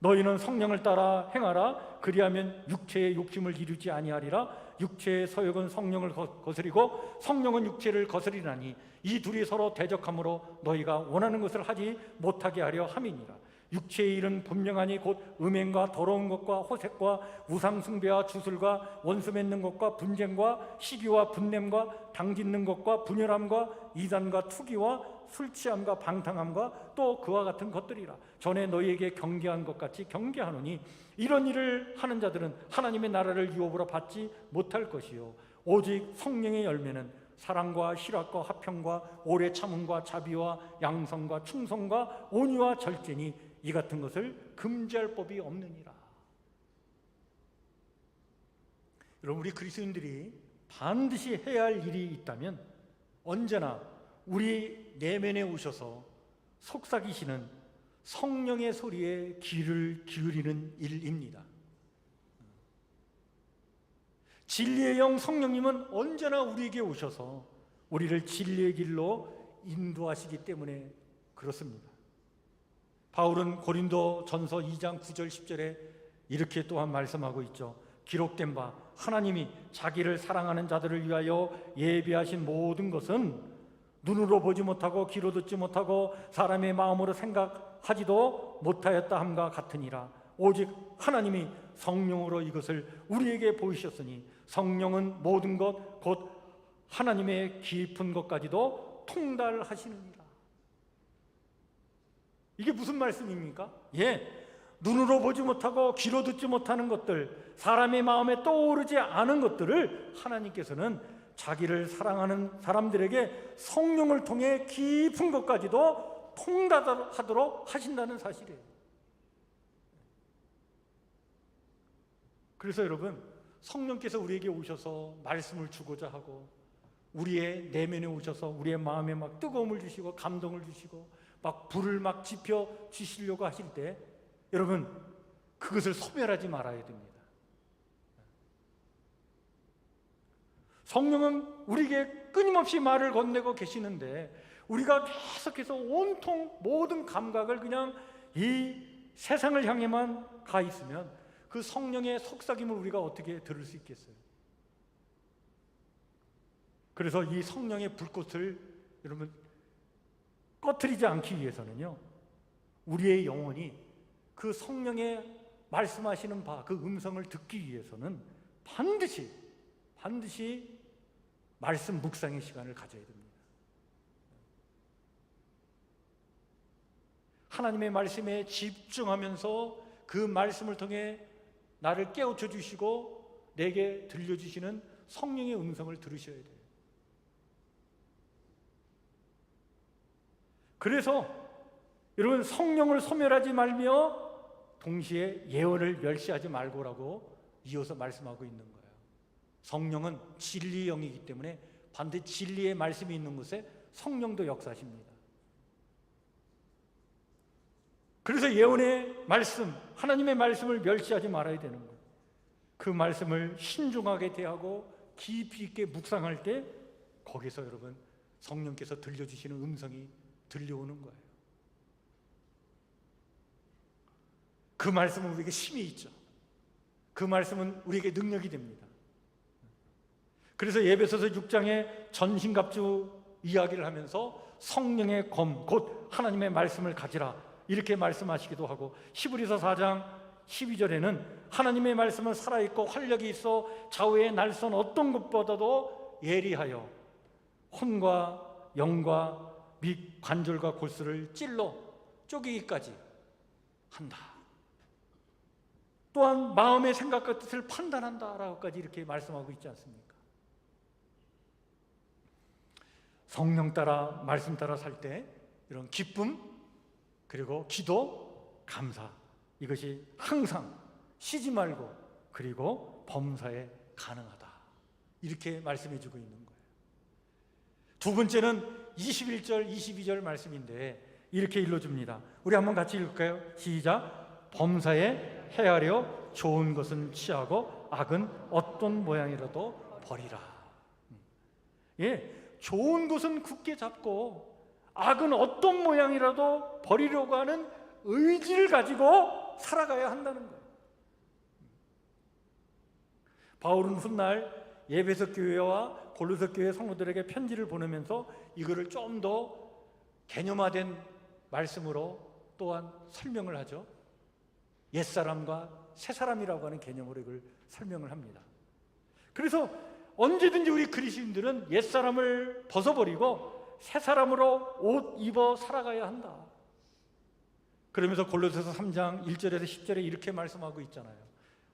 너희는 성령을 따라 행하라. 그리하면 육체의 욕심을 이루지 아니하리라. 육체의 서욕은 성령을 거스리고 성령은 육체를 거스리나니 이 둘이 서로 대적함으로 너희가 원하는 것을 하지 못하게 하려 함이니라. 육체의 일은 분명하니 곧 음행과 더러운 것과 호색과 우상숭배와 주술과 원수 맺는 것과 분쟁과 시기와 분냄과 당짓는 것과 분열함과 이단과 투기와 술 취함과 방탕함과 또 그와 같은 것들이라. 전에 너희에게 경계한 것 같이 경계하노니 이런 일을 하는 자들은 하나님의 나라를 유업으로 받지 못할 것이요 오직 성령의 열매는 사랑과 희락과 화평과 오래 참음과 자비와 양성과 충성과 온유와 절제니 이 같은 것을 금지할 법이 없느니라. 여러분, 우리 그리스도인들이 반드시 해야 할 일이 있다면 언제나 우리 내면에 오셔서 속삭이시는 성령의 소리에 귀를 기울이는 일입니다. 진리의 영 성령님은 언제나 우리에게 오셔서 우리를 진리의 길로 인도하시기 때문에 그렇습니다. 바울은 고린도 전서 2장 9절 10절에 이렇게 또한 말씀하고 있죠. 기록된 바 하나님이 자기를 사랑하는 자들을 위하여 예비하신 모든 것은 눈으로 보지 못하고 귀로 듣지 못하고 사람의 마음으로 생각하지도 못하였다 함과 같으니라. 오직 하나님이 성령으로 이것을 우리에게 보이셨으니 성령은 모든 것 곧 하나님의 깊은 것까지도 통달하시느니라. 이게 무슨 말씀입니까? 눈으로 보지 못하고 귀로 듣지 못하는 것들, 사람의 마음에 떠오르지 않은 것들을 하나님께서는 자기를 사랑하는 사람들에게 성령을 통해 깊은 것까지도 통달하도록 하신다는 사실이에요. 그래서 여러분, 성령께서 우리에게 오셔서 말씀을 주고자 하고 우리의 내면에 오셔서 우리의 마음에 막 뜨거움을 주시고 감동을 주시고 막 불을 막 지펴 주시려고 하실 때 여러분, 그것을 소멸하지 말아야 됩니다. 성령은 우리에게 끊임없이 말을 건네고 계시는데 우리가 계속해서 온통 모든 감각을 그냥 이 세상을 향해만 가 있으면 그 성령의 속삭임을 우리가 어떻게 들을 수 있겠어요? 그래서 이 성령의 불꽃을 여러분 꺼트리지 않기 위해서는요, 우리의 영혼이 그 성령의 말씀하시는 바, 그 음성을 듣기 위해서는 반드시 말씀 묵상의 시간을 가져야 됩니다. 하나님의 말씀에 집중하면서 그 말씀을 통해 나를 깨우쳐 주시고 내게 들려주시는 성령의 음성을 들으셔야 돼요. 그래서 여러분, 성령을 소멸하지 말며 동시에 예언을 멸시하지 말고라고 이어서 말씀하고 있는 거예요. 성령은 진리의 영이기 때문에 반드시 진리의 말씀이 있는 곳에 성령도 역사하십니다. 그래서 예언의 말씀, 하나님의 말씀을 멸시하지 말아야 되는 거예요. 그 말씀을 신중하게 대하고 깊이 있게 묵상할 때 거기서 여러분 성령께서 들려주시는 음성이 들려오는 거예요. 그 말씀은 우리에게 힘이 있죠. 그 말씀은 우리에게 능력이 됩니다. 그래서 에베소서 6장의 전신갑주 이야기를 하면서 성령의 검, 곧 하나님의 말씀을 가지라 이렇게 말씀하시기도 하고, 히브리서 4장 12절에는 하나님의 말씀은 살아있고 활력이 있어 좌우의 날선 어떤 것보다도 예리하여 혼과 영과 및 관절과 골수를 찔러 쪼개기까지 한다. 또한 마음의 생각과 뜻을 판단한다라고까지 이렇게 말씀하고 있지 않습니까? 성령 따라 말씀 따라 살 때 이런 기쁨, 그리고 기도, 감사, 이것이 항상 쉬지 말고 그리고 범사에 가능하다, 이렇게 말씀해 주고 있는 거예요. 두 번째는 21절 22절 말씀인데 이렇게 일러줍니다. 우리 한번 같이 읽을까요? 시작. 범사에 헤아려 좋은 것은 취하고 악은 어떤 모양이라도 버리라. 좋은 것은 굳게 잡고 악은 어떤 모양이라도 버리려고 하는 의지를 가지고 살아가야 한다는 거예요. 바울은 훗날 에베소 교회와 골로새 교회 성도들에게 편지를 보내면서 이거를 좀 더 개념화된 말씀으로 또한 설명을 하죠. 옛사람과 새사람이라고 하는 개념으로 이걸 설명을 합니다. 그래서 언제든지 우리 그리스도인들은 옛사람을 벗어버리고 새사람으로 옷 입어 살아가야 한다. 그러면서 골로새서 3장 1절에서 10절에 이렇게 말씀하고 있잖아요.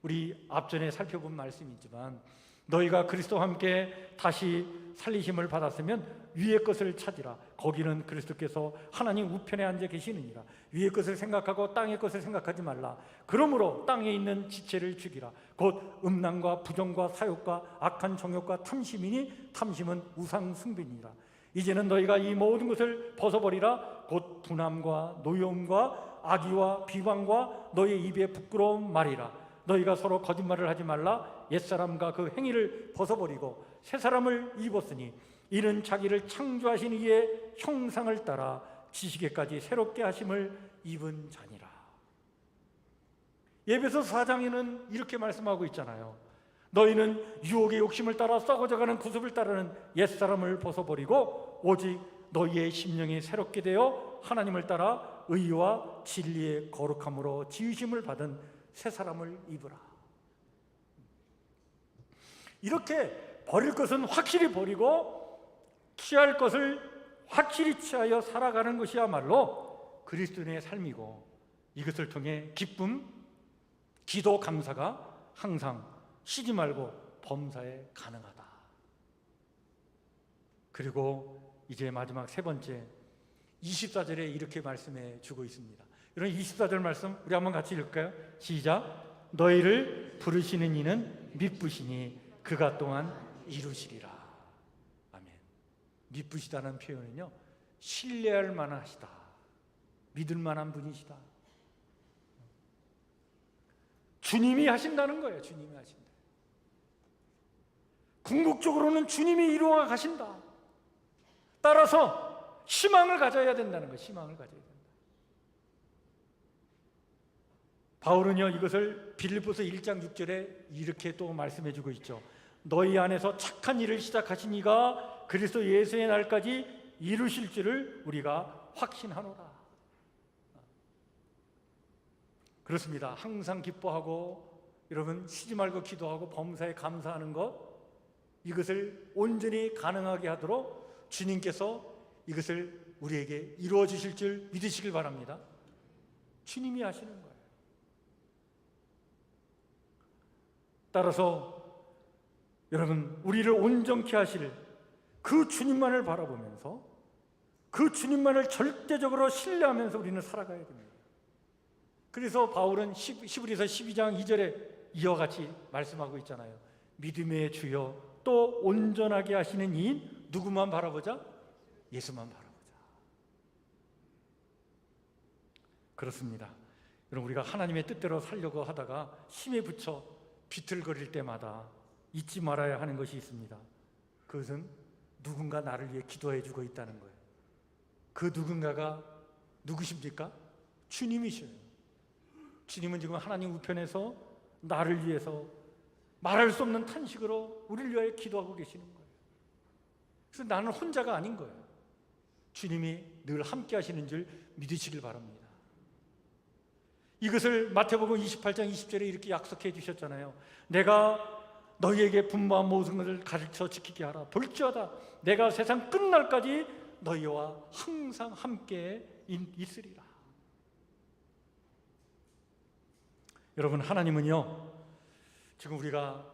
우리 앞전에 살펴본 말씀이지만 너희가 그리스도와 함께 다시 살리심을 받았으면 위의 것을 찾으라. 거기는 그리스도께서 하나님 우편에 앉아 계시느니라. 위의 것을 생각하고 땅의 것을 생각하지 말라. 그러므로 땅에 있는 지체를 죽이라. 곧 음란과 부정과 사욕과 악한 정욕과 탐심이니 탐심은 우상 숭배니라. 이제는 너희가 이 모든 것을 벗어버리라. 곧 분함과 노여움과 악의와 비방과 너희 입에 부끄러운 말이라. 너희가 서로 거짓말을 하지 말라. 옛사람과 그 행위를 벗어버리고 새사람을 입었으니 이는 자기를 창조하신 이의 형상을 따라 지식에까지 새롭게 하심을 입은 자니라. 에베소서 4장에는 이렇게 말씀하고 있잖아요. 너희는 유혹의 욕심을 따라 썩어져가는 구습을 따르는 옛사람을 벗어버리고 오직 너희의 심령이 새롭게 되어 하나님을 따라 의와 진리의 거룩함으로 지으심을 받은 새사람을 입으라. 이렇게 버릴 것은 확실히 버리고 취할 것을 확실히 취하여 살아가는 것이야말로 그리스도인의 삶이고, 이것을 통해 기쁨, 기도, 감사가 항상 쉬지 말고 범사에 가능하다. 그리고 이제 마지막 세 번째 24절에 이렇게 말씀해 주고 있습니다. 이런 24절 말씀 우리 한번 같이 읽을까요? 시작. 너희를 부르시는 이는 미쁘시니 그가 또한 이루시리라. 아멘. 미쁘시다는 표현은요, 신뢰할 만하시다, 믿을 만한 분이시다, 주님이 하신다는 거예요. 주님이 하신다. 궁극적으로는 주님이 이루어 가신다. 따라서 희망을 가져야 된다는 거예요. 희망을 가져야 된다. 바울은요, 이것을 빌립보서 1장 6절에 이렇게 또 말씀해 주고 있죠. 너희 안에서 착한 일을 시작하신 이가 그리스도 예수의 날까지 이루실 줄을 우리가 확신하노라. 그렇습니다. 항상 기뻐하고 여러분 쉬지 말고 기도하고 범사에 감사하는 것, 이것을 온전히 가능하게 하도록 주님께서 이것을 우리에게 이루어 주실 줄 믿으시길 바랍니다. 주님이 하시는 거예요. 따라서 여러분, 우리를 온전케 하실 그 주님만을 바라보면서 그 주님만을 절대적으로 신뢰하면서 우리는 살아가야 됩니다. 그래서 바울은 히브리서 12장 2절에 이와 같이 말씀하고 있잖아요. 믿음의 주여 또 온전하게 하시는 이인 누구만 바라보자? 예수만 바라보자. 그렇습니다. 여러분, 우리가 하나님의 뜻대로 살려고 하다가 힘에 부쳐 비틀거릴 때마다 잊지 말아야 하는 것이 있습니다. 그것은 누군가 나를 위해 기도해 주고 있다는 거예요. 그 누군가가 누구십니까? 주님이셔요. 주님은 지금 하나님 우편에서 나를 위해서 말할 수 없는 탄식으로 우리를 위하여 기도하고 계시는 거예요. 그래서 나는 혼자가 아닌 거예요. 주님이 늘 함께 하시는 줄 믿으시길 바랍니다. 이것을 마태복음 28장 20절에 이렇게 약속해 주셨잖아요. 내가 너희에게 분부한 모든 것을 가르쳐 지키게 하라. 볼지어다 내가 세상 끝날까지 너희와 항상 함께 있으리라. 여러분, 하나님은요, 지금 우리가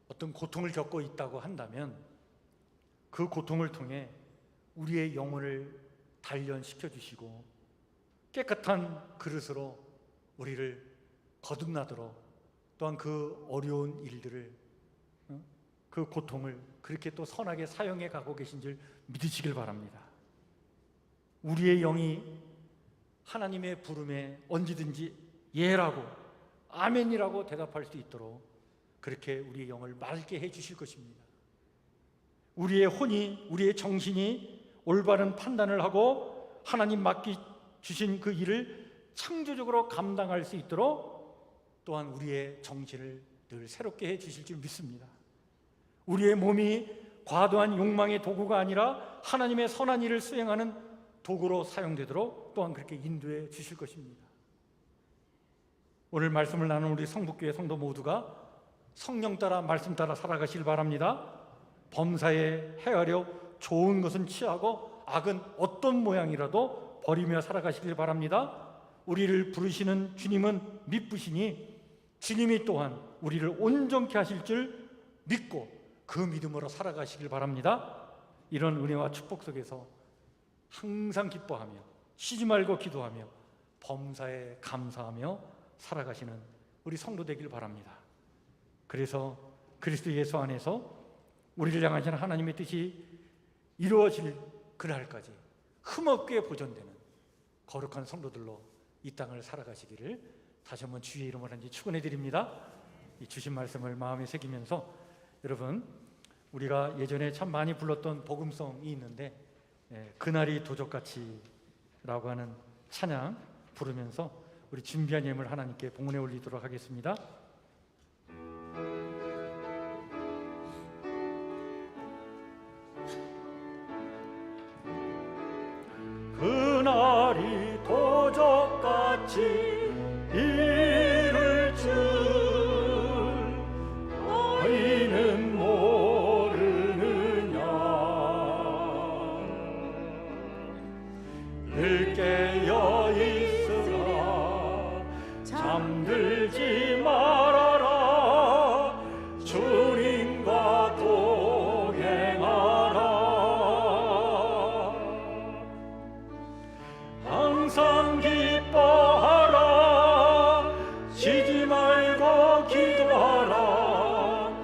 어떤 고통을 겪고 있다고 한다면 그 고통을 통해 우리의 영혼을 단련시켜 주시고 깨끗한 그릇으로 우리를 거듭나도록, 또한 그 어려운 일들을, 그 고통을 그렇게 또 선하게 사용해 가고 계신 줄 믿으시길 바랍니다. 우리의 영이 하나님의 부름에 언제든지 예라고 아멘이라고 대답할 수 있도록 그렇게 우리의 영을 맑게 해 주실 것입니다. 우리의 혼이, 우리의 정신이 올바른 판단을 하고 하나님 맡기 주신 그 일을 창조적으로 감당할 수 있도록 또한 우리의 정신을 늘 새롭게 해 주실 줄 믿습니다. 우리의 몸이 과도한 욕망의 도구가 아니라 하나님의 선한 일을 수행하는 도구로 사용되도록 또한 그렇게 인도해 주실 것입니다. 오늘 말씀을 나눈 우리 성북교회 성도 모두가 성령 따라 말씀 따라 살아가길 바랍니다. 범사에 헤아려 좋은 것은 취하고 악은 어떤 모양이라도 버리며 살아가시길 바랍니다. 우리를 부르시는 주님은 미쁘시니 주님이 또한 우리를 온전케 하실 줄 믿고 그 믿음으로 살아가시길 바랍니다. 이런 은혜와 축복 속에서 항상 기뻐하며 쉬지 말고 기도하며 범사에 감사하며 살아가시는 우리 성도 되길 바랍니다. 그래서 그리스도 예수 안에서 우리를 향하신 하나님의 뜻이 이루어질 그날까지 흠없게 보존되는 거룩한 성도들로 이 땅을 살아가시기를 다시 한번 주의 이름으로 한지 축원해 드립니다. 이 주신 말씀을 마음에 새기면서 여러분, 우리가 예전에 참 많이 불렀던 복음성이 있는데 그날이 도적같이라고 하는 찬양 부르면서 우리 준비한 예물 하나님께 봉헌해 올리도록 하겠습니다. 그날이 도적같이 이를 줄 너희는 모르느냐. 늘 깨어 있으라 잠들지 말아라. 주님과 동행하라. 항상 기뻐하라. 쉬지 말고 기도하라.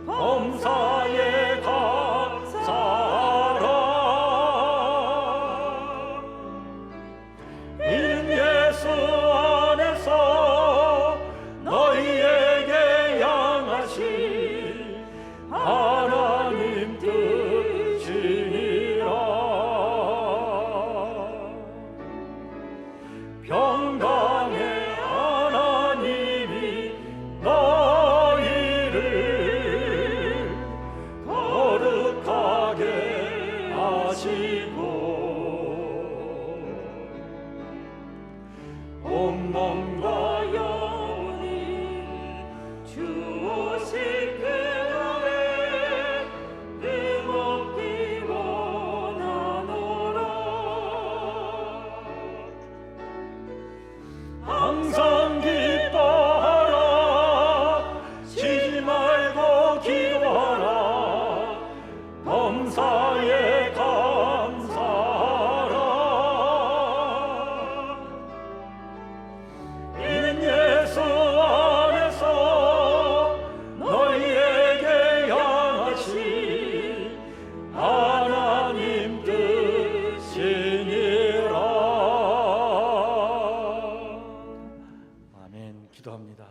범사에 감사하라. 이는 예수 안에서 너희에게 향하신 하나님 뜻이니라. 평강의 하나님이 너희를 거룩하게 하시고 온몸과 영혼이 주오실 그날에 흠없기 원하노라. 항상 기뻐하라. 쉬지 말고 기도하라. 범사에 감사하라. 이는 예수 안에서 너희에게 향하신 하나님 뜻이니라. 아멘. 기도합니다.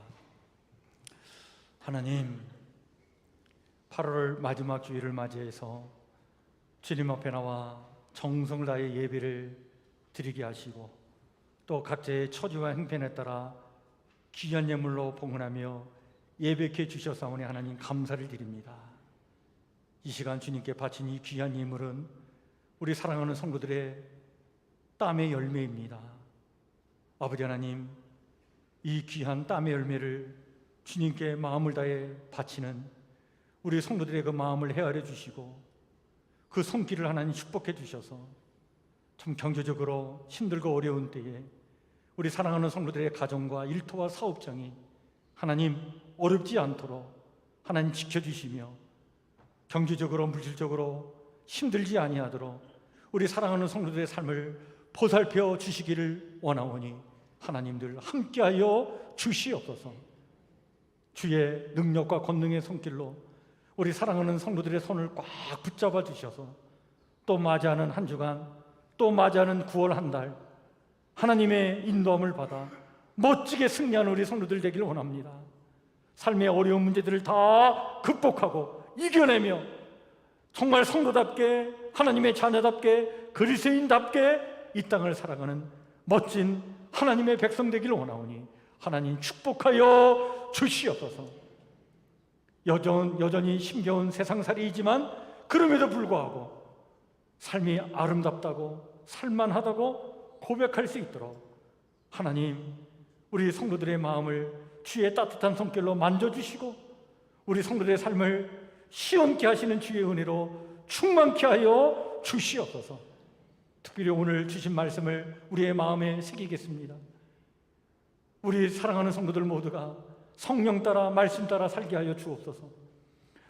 하나님, 8월 마지막 주일을 맞이해서 주님 앞에 나와 정성을 다해 예배를 드리게 하시고 또 각자의 처지와 형편에 따라 귀한 예물로 봉헌하며 예배케 주셨사오니 하나님 감사를 드립니다. 이 시간 주님께 바친 이 귀한 예물은 우리 사랑하는 성도들의 땀의 열매입니다. 아버지 하나님, 이 귀한 땀의 열매를 주님께 마음을 다해 바치는 우리 성도들의 그 마음을 헤아려 주시고 그 손길을 하나님 축복해 주셔서 참 경제적으로 힘들고 어려운 때에 우리 사랑하는 성도들의 가정과 일터와 사업장이 하나님 어렵지 않도록 하나님 지켜주시며 경제적으로 물질적으로 힘들지 아니하도록 우리 사랑하는 성도들의 삶을 보살펴 주시기를 원하오니 하나님들 함께하여 주시옵소서. 주의 능력과 권능의 손길로 우리 사랑하는 성도들의 손을 꽉 붙잡아 주셔서 또 맞이하는 한 주간, 또 맞이하는 9월 한 달 하나님의 인도함을 받아 멋지게 승리하는 우리 성도들 되기를 원합니다. 삶의 어려운 문제들을 다 극복하고 이겨내며 정말 성도답게 하나님의 자녀답게 그리스도인답게 이 땅을 살아가는 멋진 하나님의 백성 되기를 원하오니 하나님 축복하여 주시옵소서. 여전히 힘겨운 세상살이이지만 그럼에도 불구하고 삶이 아름답다고 살만하다고 고백할 수 있도록 하나님, 우리 성도들의 마음을 주의 따뜻한 손길로 만져주시고 우리 성도들의 삶을 시원케 하시는 주의 은혜로 충만케 하여 주시옵소서. 특별히 오늘 주신 말씀을 우리의 마음에 새기겠습니다. 우리 사랑하는 성도들 모두가 성령 따라 말씀 따라 살게 하여 주옵소서.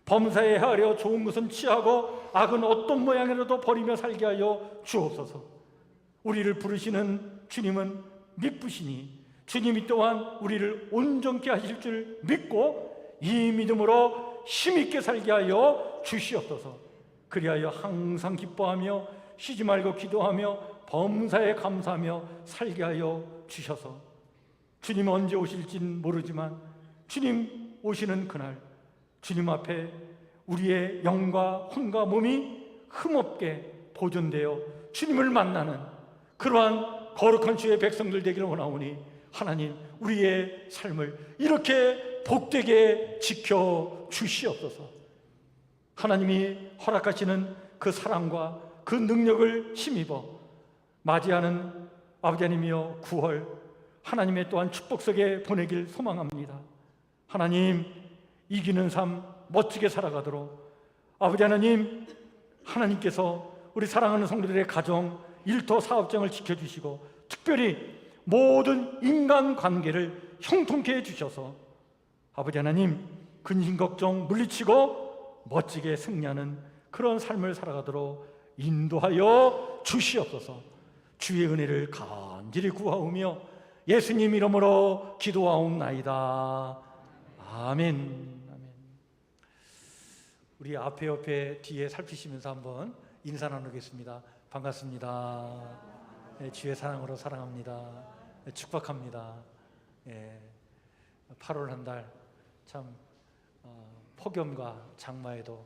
범사에 헤아려 좋은 것은 취하고 악은 어떤 모양이라도 버리며 살게 하여 주옵소서. 우리를 부르시는 주님은 미쁘시니 주님이 또한 우리를 온전케 하실 줄 믿고 이 믿음으로 힘있게 살게 하여 주시옵소서. 그리하여 항상 기뻐하며 쉬지 말고 기도하며 범사에 감사하며 살게 하여 주셔서 주님 언제 오실진 모르지만 주님 오시는 그날 주님 앞에 우리의 영과 혼과 몸이 흠없게 보존되어 주님을 만나는 그러한 거룩한 주의 백성들 되기를 원하오니 하나님, 우리의 삶을 이렇게 복되게 지켜 주시옵소서. 하나님이 허락하시는 그 사랑과 그 능력을 힘입어 맞이하는 아버지 하나님이여 9월 하나님의 또한 축복 속에 보내길 소망합니다. 하나님, 이기는 삶 멋지게 살아가도록 아버지 하나님, 하나님께서 우리 사랑하는 성도들의 가정, 일터, 사업장을 지켜주시고 특별히 모든 인간관계를 형통케 해주셔서 아버지 하나님, 근심 걱정 물리치고 멋지게 승리하는 그런 삶을 살아가도록 인도하여 주시옵소서. 주의 은혜를 간절히 구하오며 예수님 이름으로 기도하옵나이다. 아멘. 우리 앞에 옆에 뒤에 살피시면서 한번 인사 나누겠습니다. 반갑습니다. 네, 주의 사랑으로 사랑합니다. 네, 축복합니다. 8월 한 달 참 폭염과 장마에도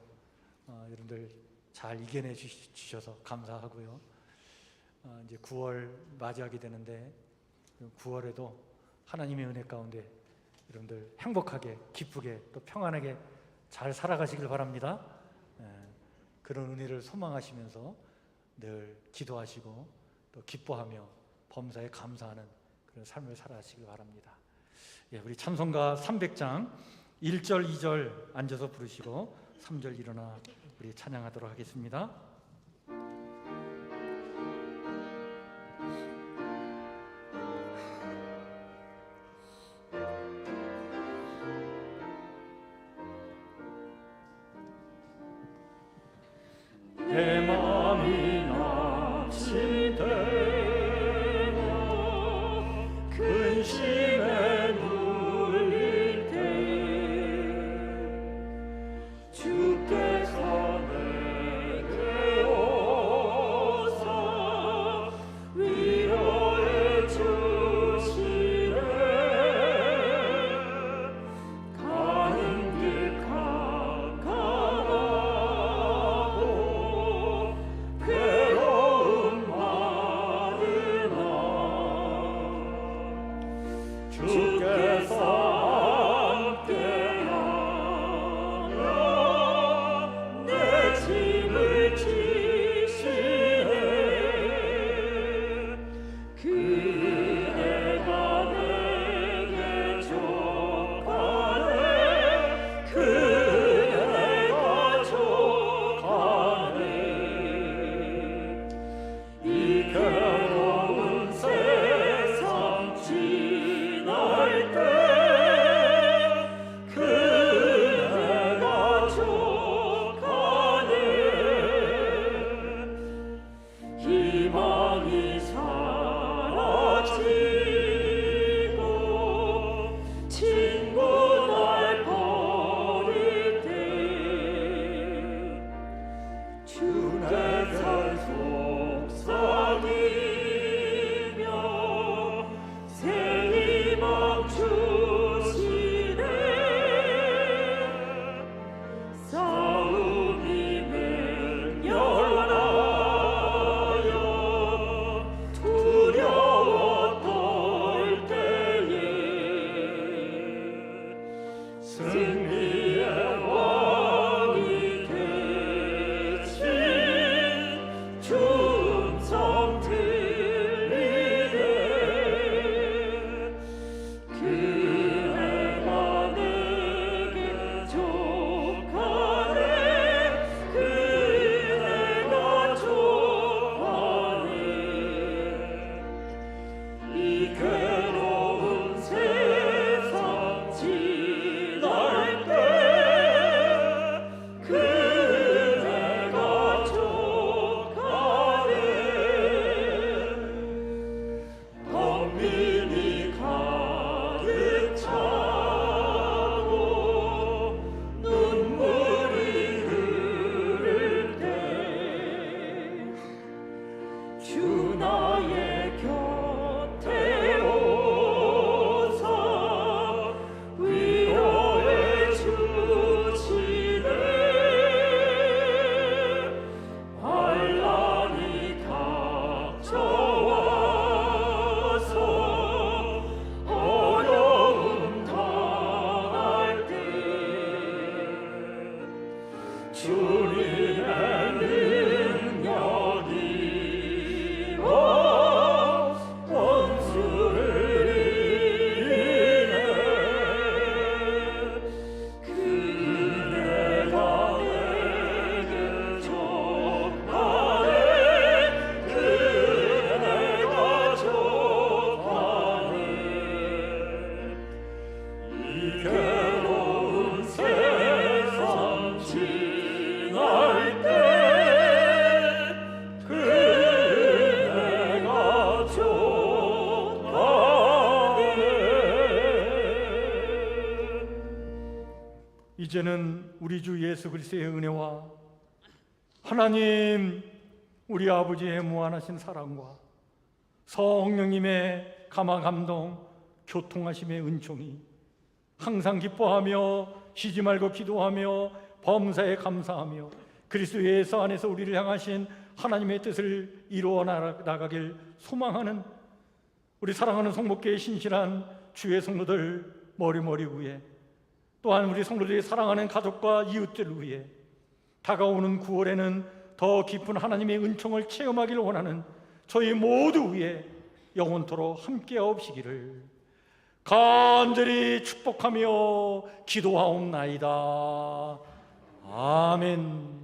여러분들 잘 이겨내 주셔서 감사하고요. 이제 9월 맞이하게 되는데 9월에도 하나님의 은혜 가운데 여러분들 행복하게, 기쁘게, 또 평안하게 잘 살아가시길 바랍니다. 그런 은혜를 소망하시면서 늘 기도하시고 또 기뻐하며 범사에 감사하는 그런 삶을 살아가시길 바랍니다. 우리 찬송가 300장 1절, 2절 앉아서 부르시고 3절 일어나 우리 찬양하도록 하겠습니다. 내 맘이 낙심되고 근심에 눌릴 때 주께서 내게 주님의 능력이 원수를 이기네. 그대가 내게 족하네. 그대가 족하네. 이 괴로운 세상 지날 때 그대가 족하네. 이제는 우리 주 예수 그리스도의 은혜와 하나님 우리 아버지의 무한하신 사랑과 성령님의 감화 감동 교통하심의 은총이 항상 기뻐하며 쉬지 말고 기도하며 범사에 감사하며 그리스도 예수 안에서 우리를 향하신 하나님의 뜻을 이루어 나가길 소망하는 우리 사랑하는 성목교의 신실한 주의 성도들 머리 위에, 또한 우리 성도들이 사랑하는 가족과 이웃들 위에 다가오는 9월에는 더 깊은 하나님의 은총을 체험하길 원하는 저희 모두 위에 영원토록 함께하옵시기를 간절히 축복하며 기도하옵나이다. 아멘.